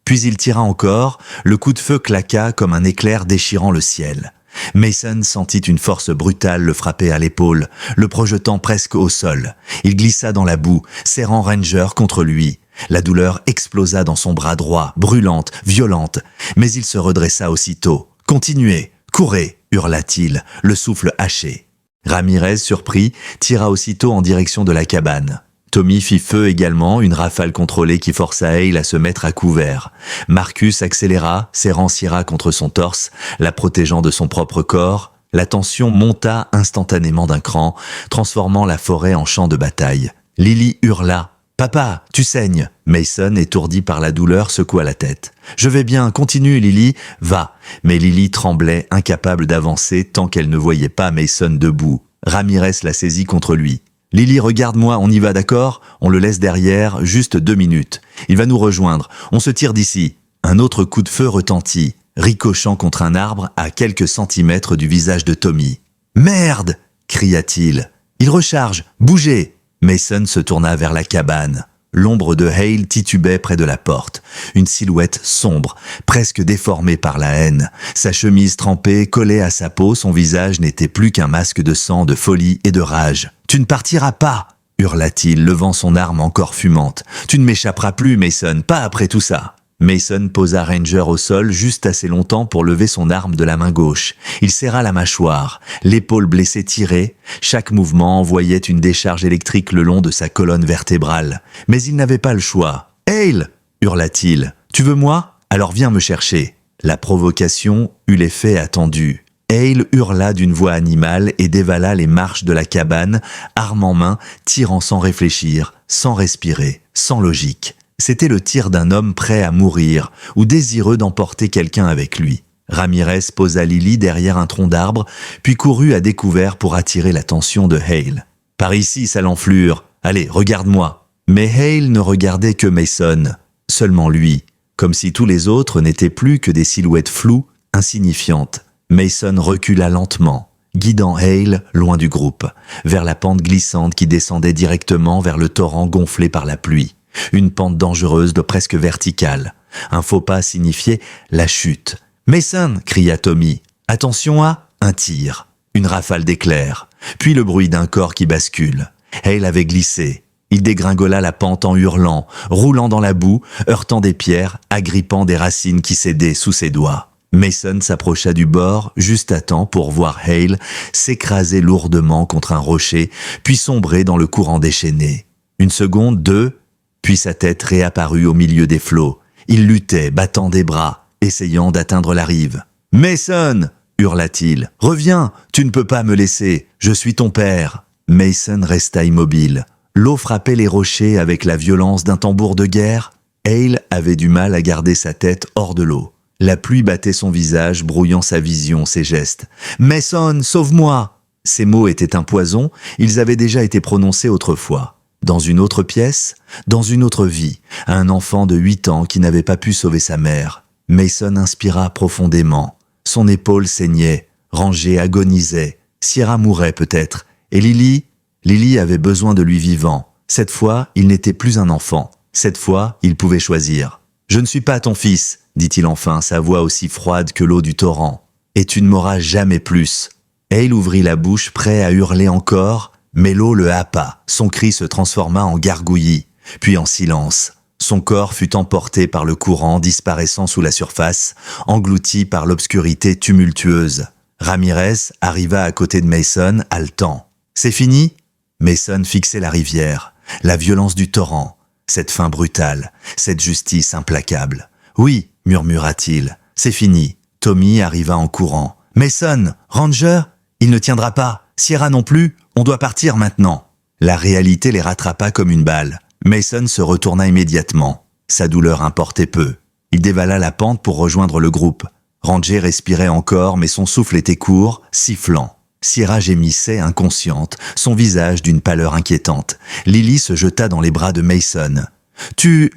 Puis il tira encore, le coup de feu claqua comme un éclair déchirant le ciel. Mason sentit une force brutale le frapper à l'épaule, le projetant presque au sol. Il glissa dans la boue, serrant Ranger contre lui. La douleur explosa dans son bras droit, brûlante, violente, mais il se redressa aussitôt. « Continuez, courez !» hurla-t-il, le souffle haché. Ramirez, surpris, tira aussitôt en direction de la cabane. Tommy fit feu également, une rafale contrôlée qui força Hale à se mettre à couvert. Marcus accéléra, serrant Sierra contre son torse, la protégeant de son propre corps. La tension monta instantanément d'un cran, transformant la forêt en champ de bataille. Lily hurla, Papa, tu saignes. Mason, étourdi par la douleur, secoua la tête. Je vais bien, continue Lily, va. Mais Lily tremblait, incapable d'avancer tant qu'elle ne voyait pas Mason debout. Ramirez la saisit contre lui. Lily, regarde-moi, on y va, d'accord? On le laisse derrière, juste 2 minutes. Il va nous rejoindre, on se tire d'ici. Un autre coup de feu retentit, ricochant contre un arbre à quelques centimètres du visage de Tommy. Merde! Cria-t-il. Il recharge, bougez! Mason se tourna vers la cabane. L'ombre de Hale titubait près de la porte. Une silhouette sombre, presque déformée par la haine. Sa chemise trempée collait à sa peau, son visage n'était plus qu'un masque de sang, de folie et de rage. « Tu ne partiras pas !» hurla-t-il, levant son arme encore fumante. « Tu ne m'échapperas plus, Mason, pas après tout ça !» Mason posa Ranger au sol juste assez longtemps pour lever son arme de la main gauche. Il serra la mâchoire, l'épaule blessée tirée. Chaque mouvement envoyait une décharge électrique le long de sa colonne vertébrale. Mais il n'avait pas le choix. « Hale !» hurla-t-il. « Tu veux moi? Alors viens me chercher. » La provocation eut l'effet attendu. Hale hurla d'une voix animale et dévala les marches de la cabane, arme en main, tirant sans réfléchir, sans respirer, sans logique. C'était le tir d'un homme prêt à mourir ou désireux d'emporter quelqu'un avec lui. Ramirez posa Lily derrière un tronc d'arbre, puis courut à découvert pour attirer l'attention de Hale. « Par ici, sale enflure. Allez, regarde-moi. » Mais Hale ne regardait que Mason, seulement lui, comme si tous les autres n'étaient plus que des silhouettes floues, insignifiantes. Mason recula lentement, guidant Hale loin du groupe, vers la pente glissante qui descendait directement vers le torrent gonflé par la pluie. Une pente dangereuse de presque verticale. Un faux pas signifiait la chute. « Mason !» cria Tommy. « Attention à... » Un tir. Une rafale d'éclairs. Puis le bruit d'un corps qui bascule. Hale avait glissé. Il dégringola la pente en hurlant, roulant dans la boue, heurtant des pierres, agrippant des racines qui cédaient sous ses doigts. Mason s'approcha du bord juste à temps pour voir Hale s'écraser lourdement contre un rocher, puis sombrer dans le courant déchaîné. Une seconde, 2... Puis sa tête réapparut au milieu des flots. Il luttait, battant des bras, essayant d'atteindre la rive. « Mason !» hurla-t-il. « Reviens, tu ne peux pas me laisser, je suis ton père. » Mason resta immobile. L'eau frappait les rochers avec la violence d'un tambour de guerre. Hale avait du mal à garder sa tête hors de l'eau. La pluie battait son visage, brouillant sa vision, ses gestes. « Mason, sauve-moi !» Ces mots étaient un poison, ils avaient déjà été prononcés autrefois. Dans une autre pièce, dans une autre vie, à un enfant de 8 ans qui n'avait pas pu sauver sa mère. Mason inspira profondément. Son épaule saignait, Ranger agonisait, Sierra mourait peut-être, et Lily avait besoin de lui vivant. Cette fois, il n'était plus un enfant. Cette fois, il pouvait choisir. « Je ne suis pas ton fils », dit-il enfin, sa voix aussi froide que l'eau du torrent. « Et tu ne m'auras jamais plus. » Hale ouvrit la bouche, prêt à hurler encore, mais l'eau le happa, son cri se transforma en gargouillis, puis en silence. Son corps fut emporté par le courant, disparaissant sous la surface, englouti par l'obscurité tumultueuse. Ramirez arriva à côté de Mason, haletant. « C'est fini ?» Mason fixait la rivière, la violence du torrent, cette fin brutale, cette justice implacable. « Oui » murmura-t-il, « c'est fini. » Tommy arriva en courant. « Mason, Ranger, il ne tiendra pas. Sierra non plus, on doit partir maintenant. » La réalité les rattrapa comme une balle. Mason se retourna immédiatement. Sa douleur importait peu. Il dévala la pente pour rejoindre le groupe. Ranger respirait encore, mais son souffle était court, sifflant. Sierra gémissait, inconsciente, son visage d'une pâleur inquiétante. Lily se jeta dans les bras de Mason. « Tu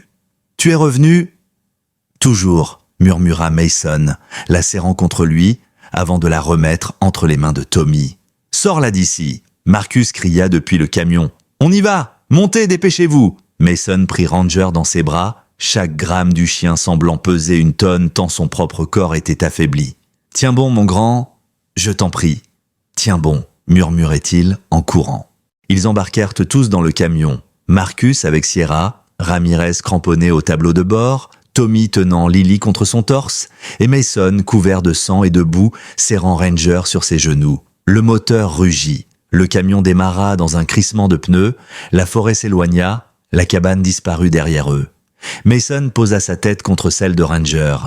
es revenu ?»« Toujours », murmura Mason, la serrant contre lui, avant de la remettre entre les mains de Tommy. « Sors-la d'ici !» Marcus cria depuis le camion. « On y va! Montez, dépêchez-vous !» Mason prit Ranger dans ses bras, chaque gramme du chien semblant peser une tonne tant son propre corps était affaibli. « Tiens bon, mon grand, je t'en prie. Tiens bon !» murmurait-il en courant. Ils embarquèrent tous dans le camion. Marcus avec Sierra, Ramirez cramponné au tableau de bord, Tommy tenant Lily contre son torse, et Mason couvert de sang et de boue, serrant Ranger sur ses genoux. Le moteur rugit. Le camion démarra dans un crissement de pneus, la forêt s'éloigna, la cabane disparut derrière eux. Mason posa sa tête contre celle de Ranger.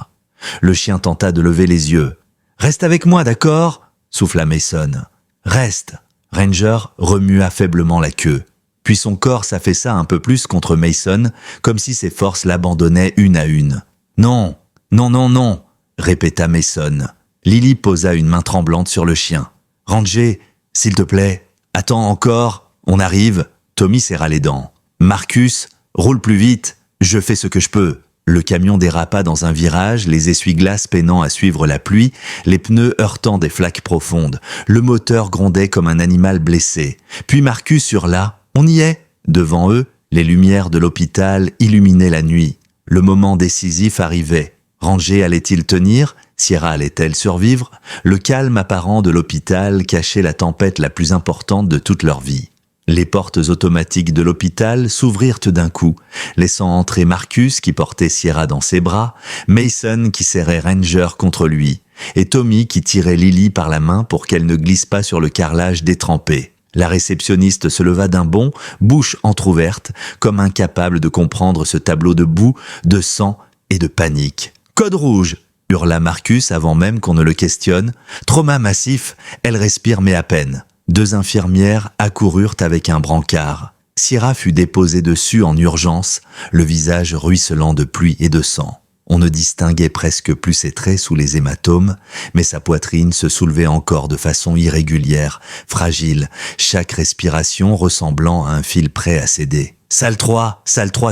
Le chien tenta de lever les yeux. « Reste avec moi, d'accord ?» souffla Mason. « Reste !» Ranger remua faiblement la queue. Puis son corps s'affaissa un peu plus contre Mason, comme si ses forces l'abandonnaient une à une. « Non, non, non, non !» répéta Mason. Lily posa une main tremblante sur le chien. « Ranger, s'il te plaît, attends encore, on arrive !» Tommy serra les dents. « Marcus, roule plus vite, je fais ce que je peux. » Le camion dérapa dans un virage, les essuie-glaces peinant à suivre la pluie, les pneus heurtant des flaques profondes. Le moteur grondait comme un animal blessé. Puis Marcus hurla « On y est !» Devant eux, les lumières de l'hôpital illuminaient la nuit. Le moment décisif arrivait. Ranger allait-il tenir? Sierra allait-elle survivre? Le calme apparent de l'hôpital cachait la tempête la plus importante de toute leur vie. Les portes automatiques de l'hôpital s'ouvrirent d'un coup, laissant entrer Marcus qui portait Sierra dans ses bras, Mason qui serrait Ranger contre lui, et Tommy qui tirait Lily par la main pour qu'elle ne glisse pas sur le carrelage détrempé. La réceptionniste se leva d'un bond, bouche entr'ouverte, comme incapable de comprendre ce tableau de boue, de sang et de panique. « Code rouge !» hurla Marcus avant même qu'on ne le questionne. « Trauma massif, elle respire mais à peine. » 2 infirmières accoururent avec un brancard. Sierra fut déposée dessus en urgence, le visage ruisselant de pluie et de sang. On ne distinguait presque plus ses traits sous les hématomes, mais sa poitrine se soulevait encore de façon irrégulière, fragile, chaque respiration ressemblant à un fil prêt à céder. « Salle 3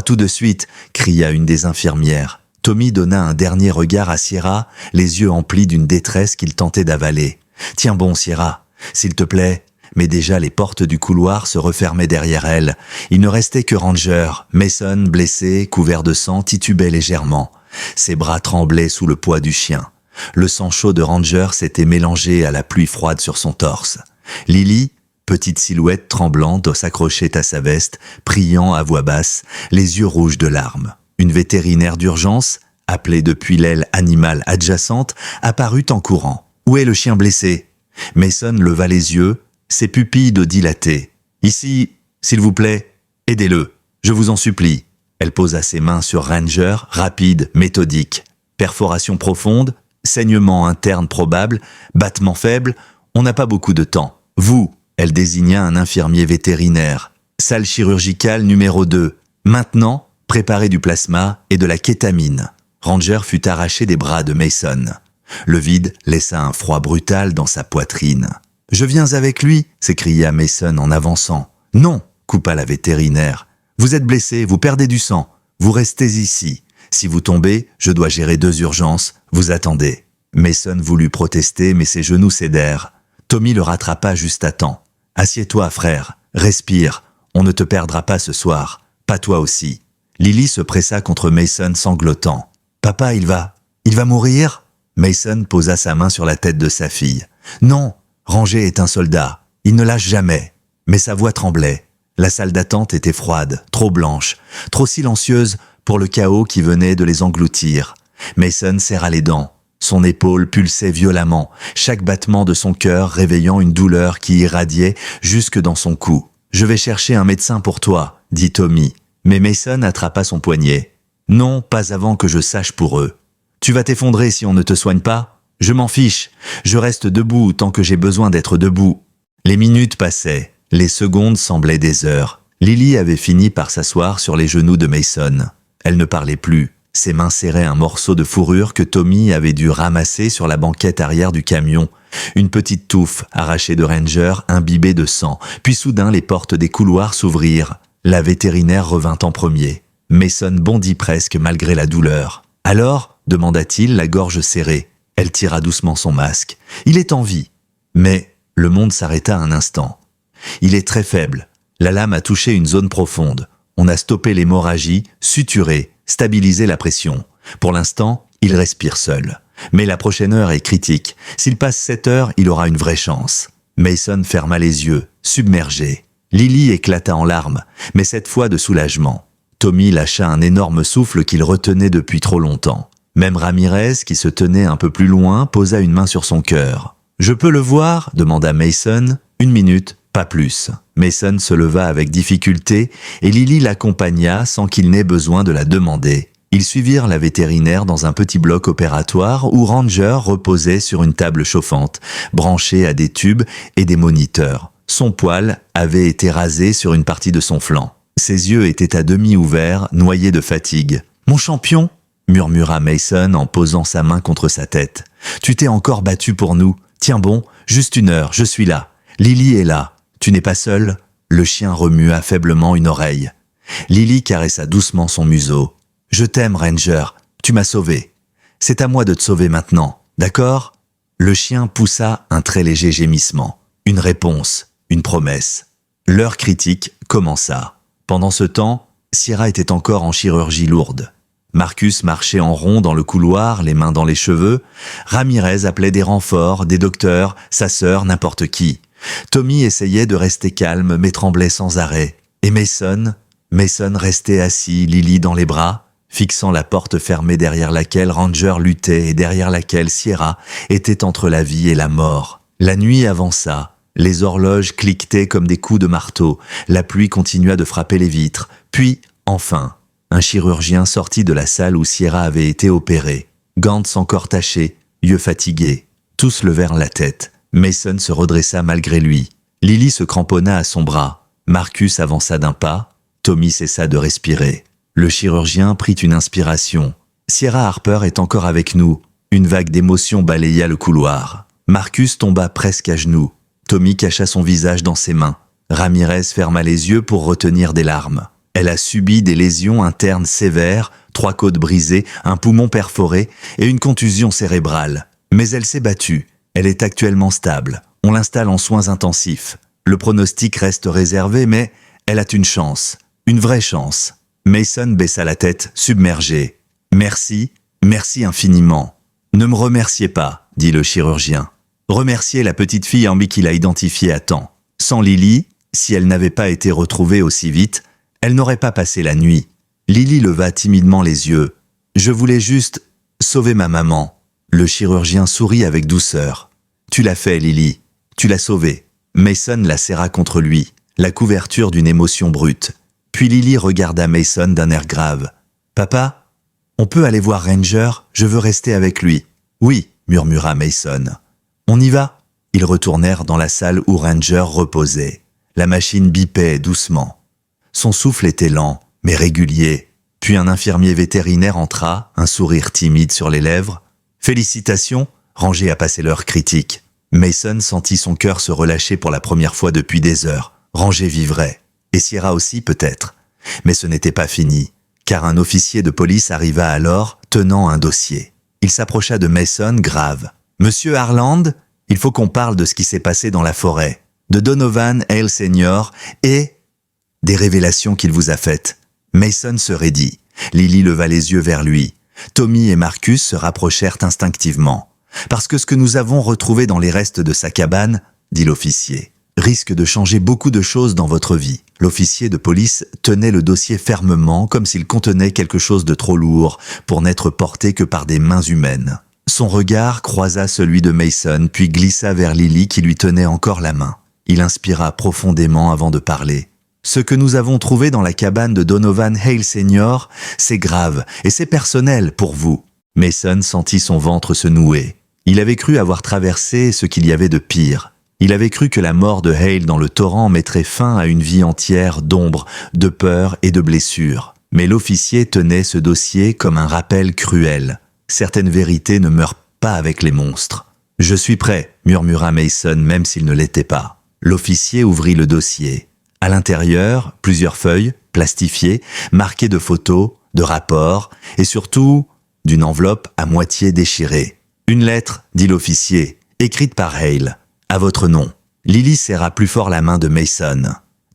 tout de suite !» cria une des infirmières. Tommy donna un dernier regard à Sierra, les yeux emplis d'une détresse qu'il tentait d'avaler. « Tiens bon, Sierra, s'il te plaît !» Mais déjà les portes du couloir se refermaient derrière elle. Il ne restait que Ranger. Mason, blessé, couvert de sang, titubait légèrement. Ses bras tremblaient sous le poids du chien. Le sang chaud de Ranger s'était mélangé à la pluie froide sur son torse. Lily, petite silhouette tremblante, s'accrochait à sa veste, priant à voix basse, les yeux rouges de larmes. Une vétérinaire d'urgence, appelée depuis l'aile animale adjacente, apparut en courant. « Où est le chien blessé ?» Mason leva les yeux, ses pupilles d'eau dilatées. « Ici, s'il vous plaît, aidez-le, je vous en supplie. » Elle posa ses mains sur Ranger, rapide, méthodique. Perforation profonde, saignement interne probable, battement faible, on n'a pas beaucoup de temps. Vous, elle désigna un infirmier vétérinaire. Salle chirurgicale numéro 2. Maintenant, préparez du plasma et de la kétamine. Ranger fut arraché des bras de Mason. Le vide laissa un froid brutal dans sa poitrine. « Je viens avec lui !» s'écria Mason en avançant. « Non !» coupa la vétérinaire. « Vous êtes blessé, vous perdez du sang. Vous restez ici. Si vous tombez, je dois gérer 2 urgences. Vous attendez. » Mason voulut protester, mais ses genoux cédèrent. Tommy le rattrapa juste à temps. « Assieds-toi, frère. Respire. On ne te perdra pas ce soir. Pas toi aussi. » Lily se pressa contre Mason sanglotant. « Papa, il va mourir ?» Mason posa sa main sur la tête de sa fille. « Non, Ranger est un soldat. Il ne lâche jamais. » Mais sa voix tremblait. La salle d'attente était froide, trop blanche, trop silencieuse pour le chaos qui venait de les engloutir. Mason serra les dents. Son épaule pulsait violemment, chaque battement de son cœur réveillant une douleur qui irradiait jusque dans son cou. « Je vais chercher un médecin pour toi, » dit Tommy. Mais Mason attrapa son poignet. « Non, pas avant que je sache pour eux. Tu vas t'effondrer si on ne te soigne pas. Je m'en fiche. Je reste debout tant que j'ai besoin d'être debout. » Les minutes passaient. Les secondes semblaient des heures. Lily avait fini par s'asseoir sur les genoux de Mason. Elle ne parlait plus. Ses mains serraient un morceau de fourrure que Tommy avait dû ramasser sur la banquette arrière du camion. Une petite touffe arrachée de Ranger, imbibée de sang. Puis soudain, les portes des couloirs s'ouvrirent. La vétérinaire revint en premier. Mason bondit presque malgré la douleur. « Alors ?» demanda-t-il, la gorge serrée. Elle tira doucement son masque. « Il est en vie. » Mais le monde s'arrêta un instant. « Il est très faible. La lame a touché une zone profonde. On a stoppé l'hémorragie, suturé, stabilisé la pression. Pour l'instant, il respire seul. Mais la prochaine heure est critique. S'il passe 7 heures, il aura une vraie chance. » Mason ferma les yeux, submergé. Lily éclata en larmes, mais cette fois de soulagement. Tommy lâcha un énorme souffle qu'il retenait depuis trop longtemps. Même Ramirez, qui se tenait un peu plus loin, posa une main sur son cœur. « Je peux le voir ?» demanda Mason. « 1 minute, pas plus. » Mason se leva avec difficulté et Lily l'accompagna sans qu'il n'ait besoin de la demander. Ils suivirent la vétérinaire dans un petit bloc opératoire où Ranger reposait sur une table chauffante, branchée à des tubes et des moniteurs. Son poil avait été rasé sur une partie de son flanc. Ses yeux étaient à demi ouverts, noyés de fatigue. « Mon champion !» murmura Mason en posant sa main contre sa tête. « Tu t'es encore battu pour nous. Tiens bon, juste 1 heure, je suis là. Lily est là. Tu n'es pas seul ?» Le chien remua faiblement une oreille. Lily caressa doucement son museau. « Je t'aime, Ranger. Tu m'as sauvé. C'est à moi de te sauver maintenant, d'accord ?» Le chien poussa un très léger gémissement. Une réponse, une promesse. L'heure critique commença. Pendant ce temps, Sierra était encore en chirurgie lourde. Marcus marchait en rond dans le couloir, les mains dans les cheveux. Ramirez appelait des renforts, des docteurs, sa sœur, n'importe qui. Tommy essayait de rester calme, mais tremblait sans arrêt. Et Mason restait assis, Lily dans les bras, fixant la porte fermée derrière laquelle Ranger luttait et derrière laquelle Sierra était entre la vie et la mort. La nuit avança. Les horloges cliquetaient comme des coups de marteau. La pluie continua de frapper les vitres. Puis, enfin, un chirurgien sortit de la salle où Sierra avait été opérée. Gants encore tachés, yeux fatigués. Tous levèrent la tête. Mason se redressa malgré lui. Lily se cramponna à son bras. Marcus avança d'un pas. Tommy cessa de respirer. Le chirurgien prit une inspiration. Sierra Harper est encore avec nous. Une vague d'émotion balaya le couloir. Marcus tomba presque à genoux. Tommy cacha son visage dans ses mains. Ramirez ferma les yeux pour retenir des larmes. Elle a subi des lésions internes sévères, 3 côtes brisées, un poumon perforé et une contusion cérébrale. Mais elle s'est battue. Elle est actuellement stable. On l'installe en soins intensifs. Le pronostic reste réservé, mais elle a une chance. Une vraie chance. Mason baissa la tête, submergé. « Merci, merci infiniment. »« Ne me remerciez pas, » dit le chirurgien. « Remerciez la petite fille Ambi qui l'a identifiée à temps. Sans Lily, si elle n'avait pas été retrouvée aussi vite, elle n'aurait pas passé la nuit. » Lily leva timidement les yeux. « Je voulais juste sauver ma maman. » Le chirurgien sourit avec douceur. « Tu l'as fait, Lily. Tu l'as sauvée. » Mason la serra contre lui, la couverture d'une émotion brute. Puis Lily regarda Mason d'un air grave. « Papa, on peut aller voir Ranger, je veux rester avec lui. »« Oui, » murmura Mason. « On y va ?» Ils retournèrent dans la salle où Ranger reposait. La machine bipait doucement. Son souffle était lent, mais régulier. Puis un infirmier vétérinaire entra, un sourire timide sur les lèvres. « Félicitations, Ranger a passé l'heure critique. » Mason sentit son cœur se relâcher pour la première fois depuis des heures. Ranger vivrait. Et Sierra aussi peut-être. Mais ce n'était pas fini, car un officier de police arriva alors, tenant un dossier. Il s'approcha de Mason, grave. « Monsieur Harland, il faut qu'on parle de ce qui s'est passé dans la forêt, de Donovan Hale Senior et des révélations qu'il vous a faites. » Mason se raidit. Lily leva les yeux vers lui. Tommy et Marcus se rapprochèrent instinctivement. « Parce que ce que nous avons retrouvé dans les restes de sa cabane, » dit l'officier, « risque de changer beaucoup de choses dans votre vie. » L'officier de police tenait le dossier fermement, comme s'il contenait quelque chose de trop lourd pour n'être porté que par des mains humaines. Son regard croisa celui de Mason, puis glissa vers Lily qui lui tenait encore la main. Il inspira profondément avant de parler. « Ce que nous avons trouvé dans la cabane de Donovan Hale Senior, c'est grave et c'est personnel pour vous. » Mason sentit son ventre se nouer. Il avait cru avoir traversé ce qu'il y avait de pire. Il avait cru que la mort de Hale dans le torrent mettrait fin à une vie entière d'ombre, de peur et de blessures. Mais l'officier tenait ce dossier comme un rappel cruel. Certaines vérités ne meurent pas avec les monstres. « Je suis prêt », murmura Mason, même s'il ne l'était pas. L'officier ouvrit le dossier. À l'intérieur, plusieurs feuilles, plastifiées, marquées de photos, de rapports, et surtout, d'une enveloppe à moitié déchirée. « Une lettre, » dit l'officier, « écrite par Hale. À votre nom. » Lily serra plus fort la main de Mason.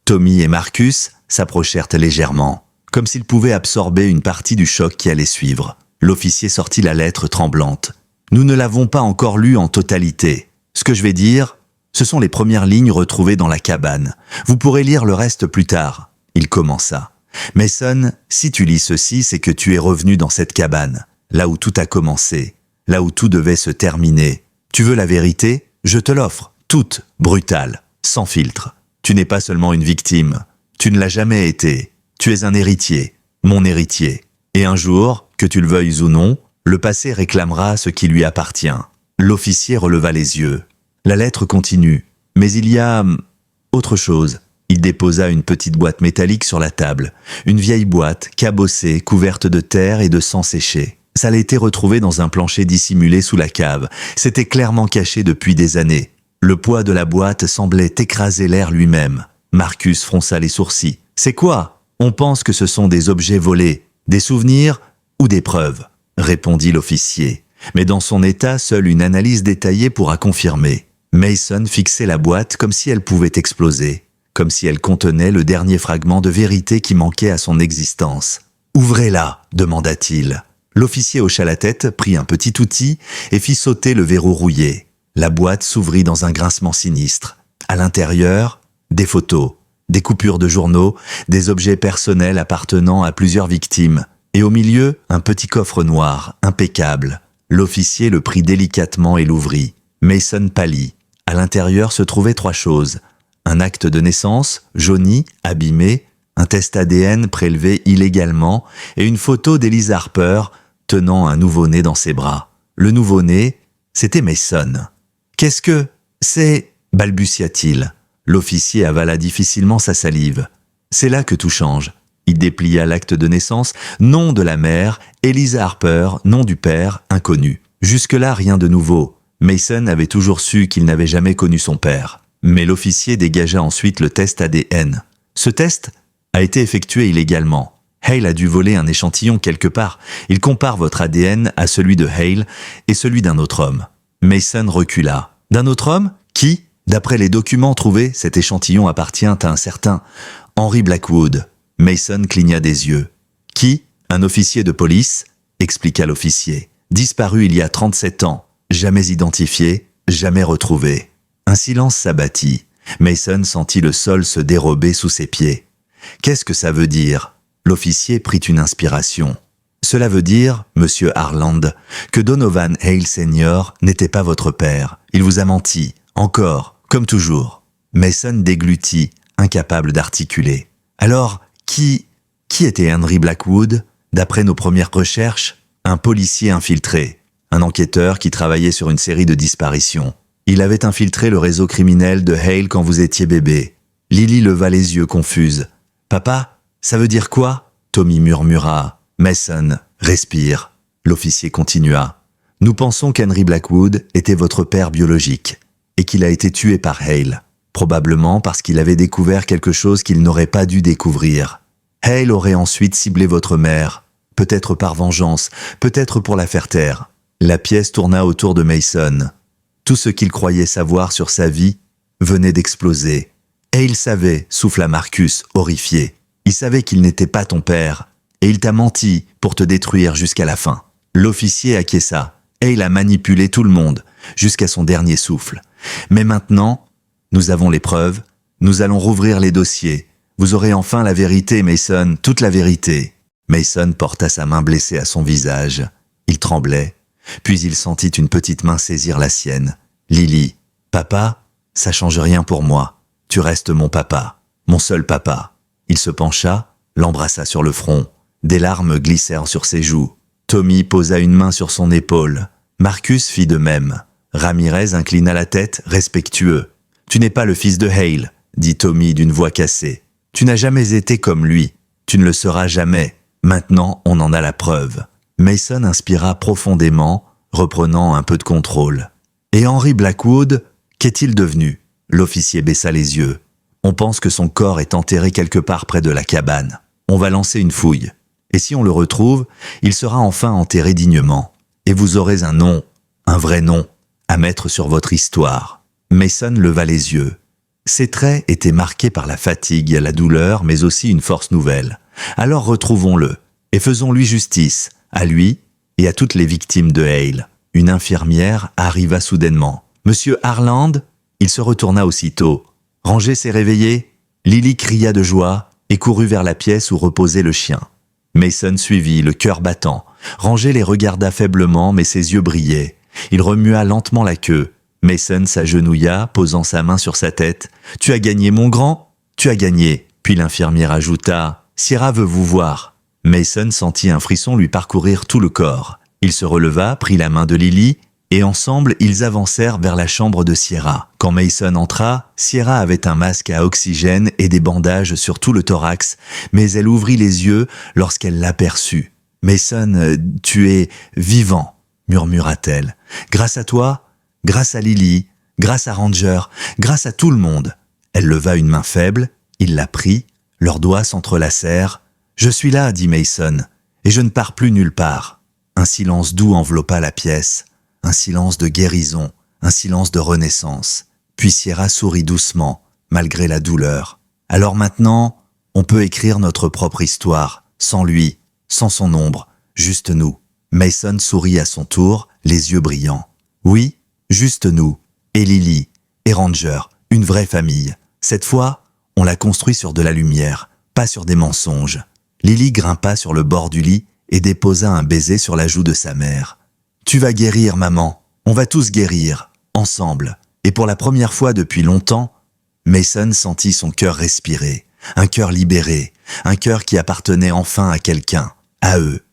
Tommy et Marcus s'approchèrent légèrement, comme s'ils pouvaient absorber une partie du choc qui allait suivre. L'officier sortit la lettre tremblante. « Nous ne l'avons pas encore lue en totalité. Ce que je vais dire, ce sont les premières lignes retrouvées dans la cabane. Vous pourrez lire le reste plus tard. » Il commença. « Mason, si tu lis ceci, c'est que tu es revenu dans cette cabane, là où tout a commencé, là où tout devait se terminer. Tu veux la vérité ? Je te l'offre, toute, brutale, sans filtre. Tu n'es pas seulement une victime. Tu ne l'as jamais été. Tu es un héritier, mon héritier. Et un jour, que tu le veuilles ou non, le passé réclamera ce qui lui appartient. » L'officier releva les yeux. La lettre continue. « Mais il y a Autre chose. Il déposa une petite boîte métallique sur la table. Une vieille boîte, cabossée, couverte de terre et de sang séché. Ça l'était retrouvé dans un plancher dissimulé sous la cave. C'était clairement caché depuis des années. Le poids de la boîte semblait écraser l'air lui-même. Marcus fronça les sourcils. « C'est quoi ? On pense que ce sont des objets volés, des souvenirs ou des preuves, » répondit l'officier. Mais dans son état, seule une analyse détaillée pourra confirmer. Mason fixait la boîte comme si elle pouvait exploser, comme si elle contenait le dernier fragment de vérité qui manquait à son existence. « Ouvrez-la » demanda-t-il. L'officier hocha la tête, prit un petit outil et fit sauter le verrou rouillé. La boîte s'ouvrit dans un grincement sinistre. À l'intérieur, des photos, des coupures de journaux, des objets personnels appartenant à plusieurs victimes. Et au milieu, un petit coffre noir, impeccable. L'officier le prit délicatement et l'ouvrit. Mason pâlit. À l'intérieur se trouvaient 3 choses. Un acte de naissance, jauni, abîmé, un test ADN prélevé illégalement et une photo d'Elisa Harper tenant un nouveau-né dans ses bras. Le nouveau-né, c'était Mason. « Qu'est-ce que c'est ?» balbutia-t-il. L'officier avala difficilement sa salive. C'est là que tout change. Il déplia l'acte de naissance, nom de la mère, Elisa Harper, nom du père, inconnu. Jusque-là, rien de nouveau. Mason avait toujours su qu'il n'avait jamais connu son père. Mais l'officier dégagea ensuite le test ADN. Ce test a été effectué illégalement. Hale a dû voler un échantillon quelque part. Il compare votre ADN à celui de Hale et celui d'un autre homme. Mason recula. D'un autre homme ? Qui ? D'après les documents trouvés, cet échantillon appartient à un certain Henry Blackwood. Mason cligna des yeux. Qui ? Un officier de police, expliqua l'officier. Disparu il y a 37 ans. Jamais identifié, jamais retrouvé. Un silence s'abattit. Mason sentit le sol se dérober sous ses pieds. Qu'est-ce que ça veut dire ? L'officier prit une inspiration. Cela veut dire, monsieur Harland, que Donovan Hale Sr. n'était pas votre père. Il vous a menti. Encore, comme toujours. Mason déglutit, incapable d'articuler. Alors, qui était Henry Blackwood ? D'après nos premières recherches, un policier infiltré, un enquêteur qui travaillait sur une série de disparitions. Il avait infiltré le réseau criminel de Hale quand vous étiez bébé. Lily leva les yeux confuse. « Papa, ça veut dire quoi ?» Tommy murmura. « Mason, respire. » L'officier continua. « Nous pensons qu'Henry Blackwood était votre père biologique et qu'il a été tué par Hale, probablement parce qu'il avait découvert quelque chose qu'il n'aurait pas dû découvrir. Hale aurait ensuite ciblé votre mère, peut-être par vengeance, peut-être pour la faire taire. » La pièce tourna autour de Mason. Tout ce qu'il croyait savoir sur sa vie venait d'exploser. Et il savait, souffla Marcus, horrifié. Il savait qu'il n'était pas ton père, et il t'a menti pour te détruire jusqu'à la fin. L'officier acquiesça, et il a manipulé tout le monde, jusqu'à son dernier souffle. Mais maintenant, nous avons les preuves, nous allons rouvrir les dossiers. Vous aurez enfin la vérité, Mason, toute la vérité. Mason porta sa main blessée à son visage. Il tremblait, puis il sentit une petite main saisir la sienne. Lily, papa, ça change rien pour moi. Tu restes mon papa, mon seul papa. Il se pencha, l'embrassa sur le front. Des larmes glissèrent sur ses joues. Tommy posa une main sur son épaule. Marcus fit de même. Ramirez inclina la tête, respectueux. « Tu n'es pas le fils de Hale, » dit Tommy d'une voix cassée. « Tu n'as jamais été comme lui. Tu ne le seras jamais. Maintenant, on en a la preuve. » Mason inspira profondément, reprenant un peu de contrôle. « Et Henry Blackwood, qu'est-il devenu ?» L'officier baissa les yeux. « On pense que son corps est enterré quelque part près de la cabane. On va lancer une fouille. Et si on le retrouve, il sera enfin enterré dignement. Et vous aurez un nom, un vrai nom, à mettre sur votre histoire. » Mason leva les yeux. Ses traits étaient marqués par la fatigue, la douleur, mais aussi une force nouvelle. Alors retrouvons-le, et faisons-lui justice, à lui et à toutes les victimes de Hale. Une infirmière arriva soudainement. « Monsieur Harland ?» Il se retourna aussitôt. « Ranger s'est réveillé ?» Lily cria de joie et courut vers la pièce où reposait le chien. Mason suivit, le cœur battant. Ranger les regarda faiblement, mais ses yeux brillaient. Il remua lentement la queue. Mason s'agenouilla, posant sa main sur sa tête. « Tu as gagné, mon grand ? Tu as gagné !» Puis l'infirmière ajouta « Sierra veut vous voir. » Mason sentit un frisson lui parcourir tout le corps. Il se releva, prit la main de Lily Et ensemble, ils avancèrent vers la chambre de Sierra. Quand Mason entra, Sierra avait un masque à oxygène et des bandages sur tout le thorax, mais elle ouvrit les yeux lorsqu'elle l'aperçut. « Mason, tu es vivant », murmura-t-elle. « Grâce à toi, grâce à Lily, grâce à Ranger, grâce à tout le monde. » Elle leva une main faible, il la prit, leurs doigts s'entrelacèrent. « Je suis là, dit Mason, et je ne pars plus nulle part. » Un silence doux enveloppa la pièce. Un silence de guérison, un silence de renaissance. Puis Sierra sourit doucement, malgré la douleur. Alors maintenant, on peut écrire notre propre histoire, sans lui, sans son ombre, juste nous. Mason sourit à son tour, les yeux brillants. Oui, juste nous, et Lily, et Ranger, une vraie famille. Cette fois, on l'a construit sur de la lumière, pas sur des mensonges. Lily grimpa sur le bord du lit et déposa un baiser sur la joue de sa mère. « Tu vas guérir, maman. On va tous guérir, ensemble. » Et pour la première fois depuis longtemps, Mason sentit son cœur respirer, un cœur libéré, un cœur qui appartenait enfin à quelqu'un, à eux.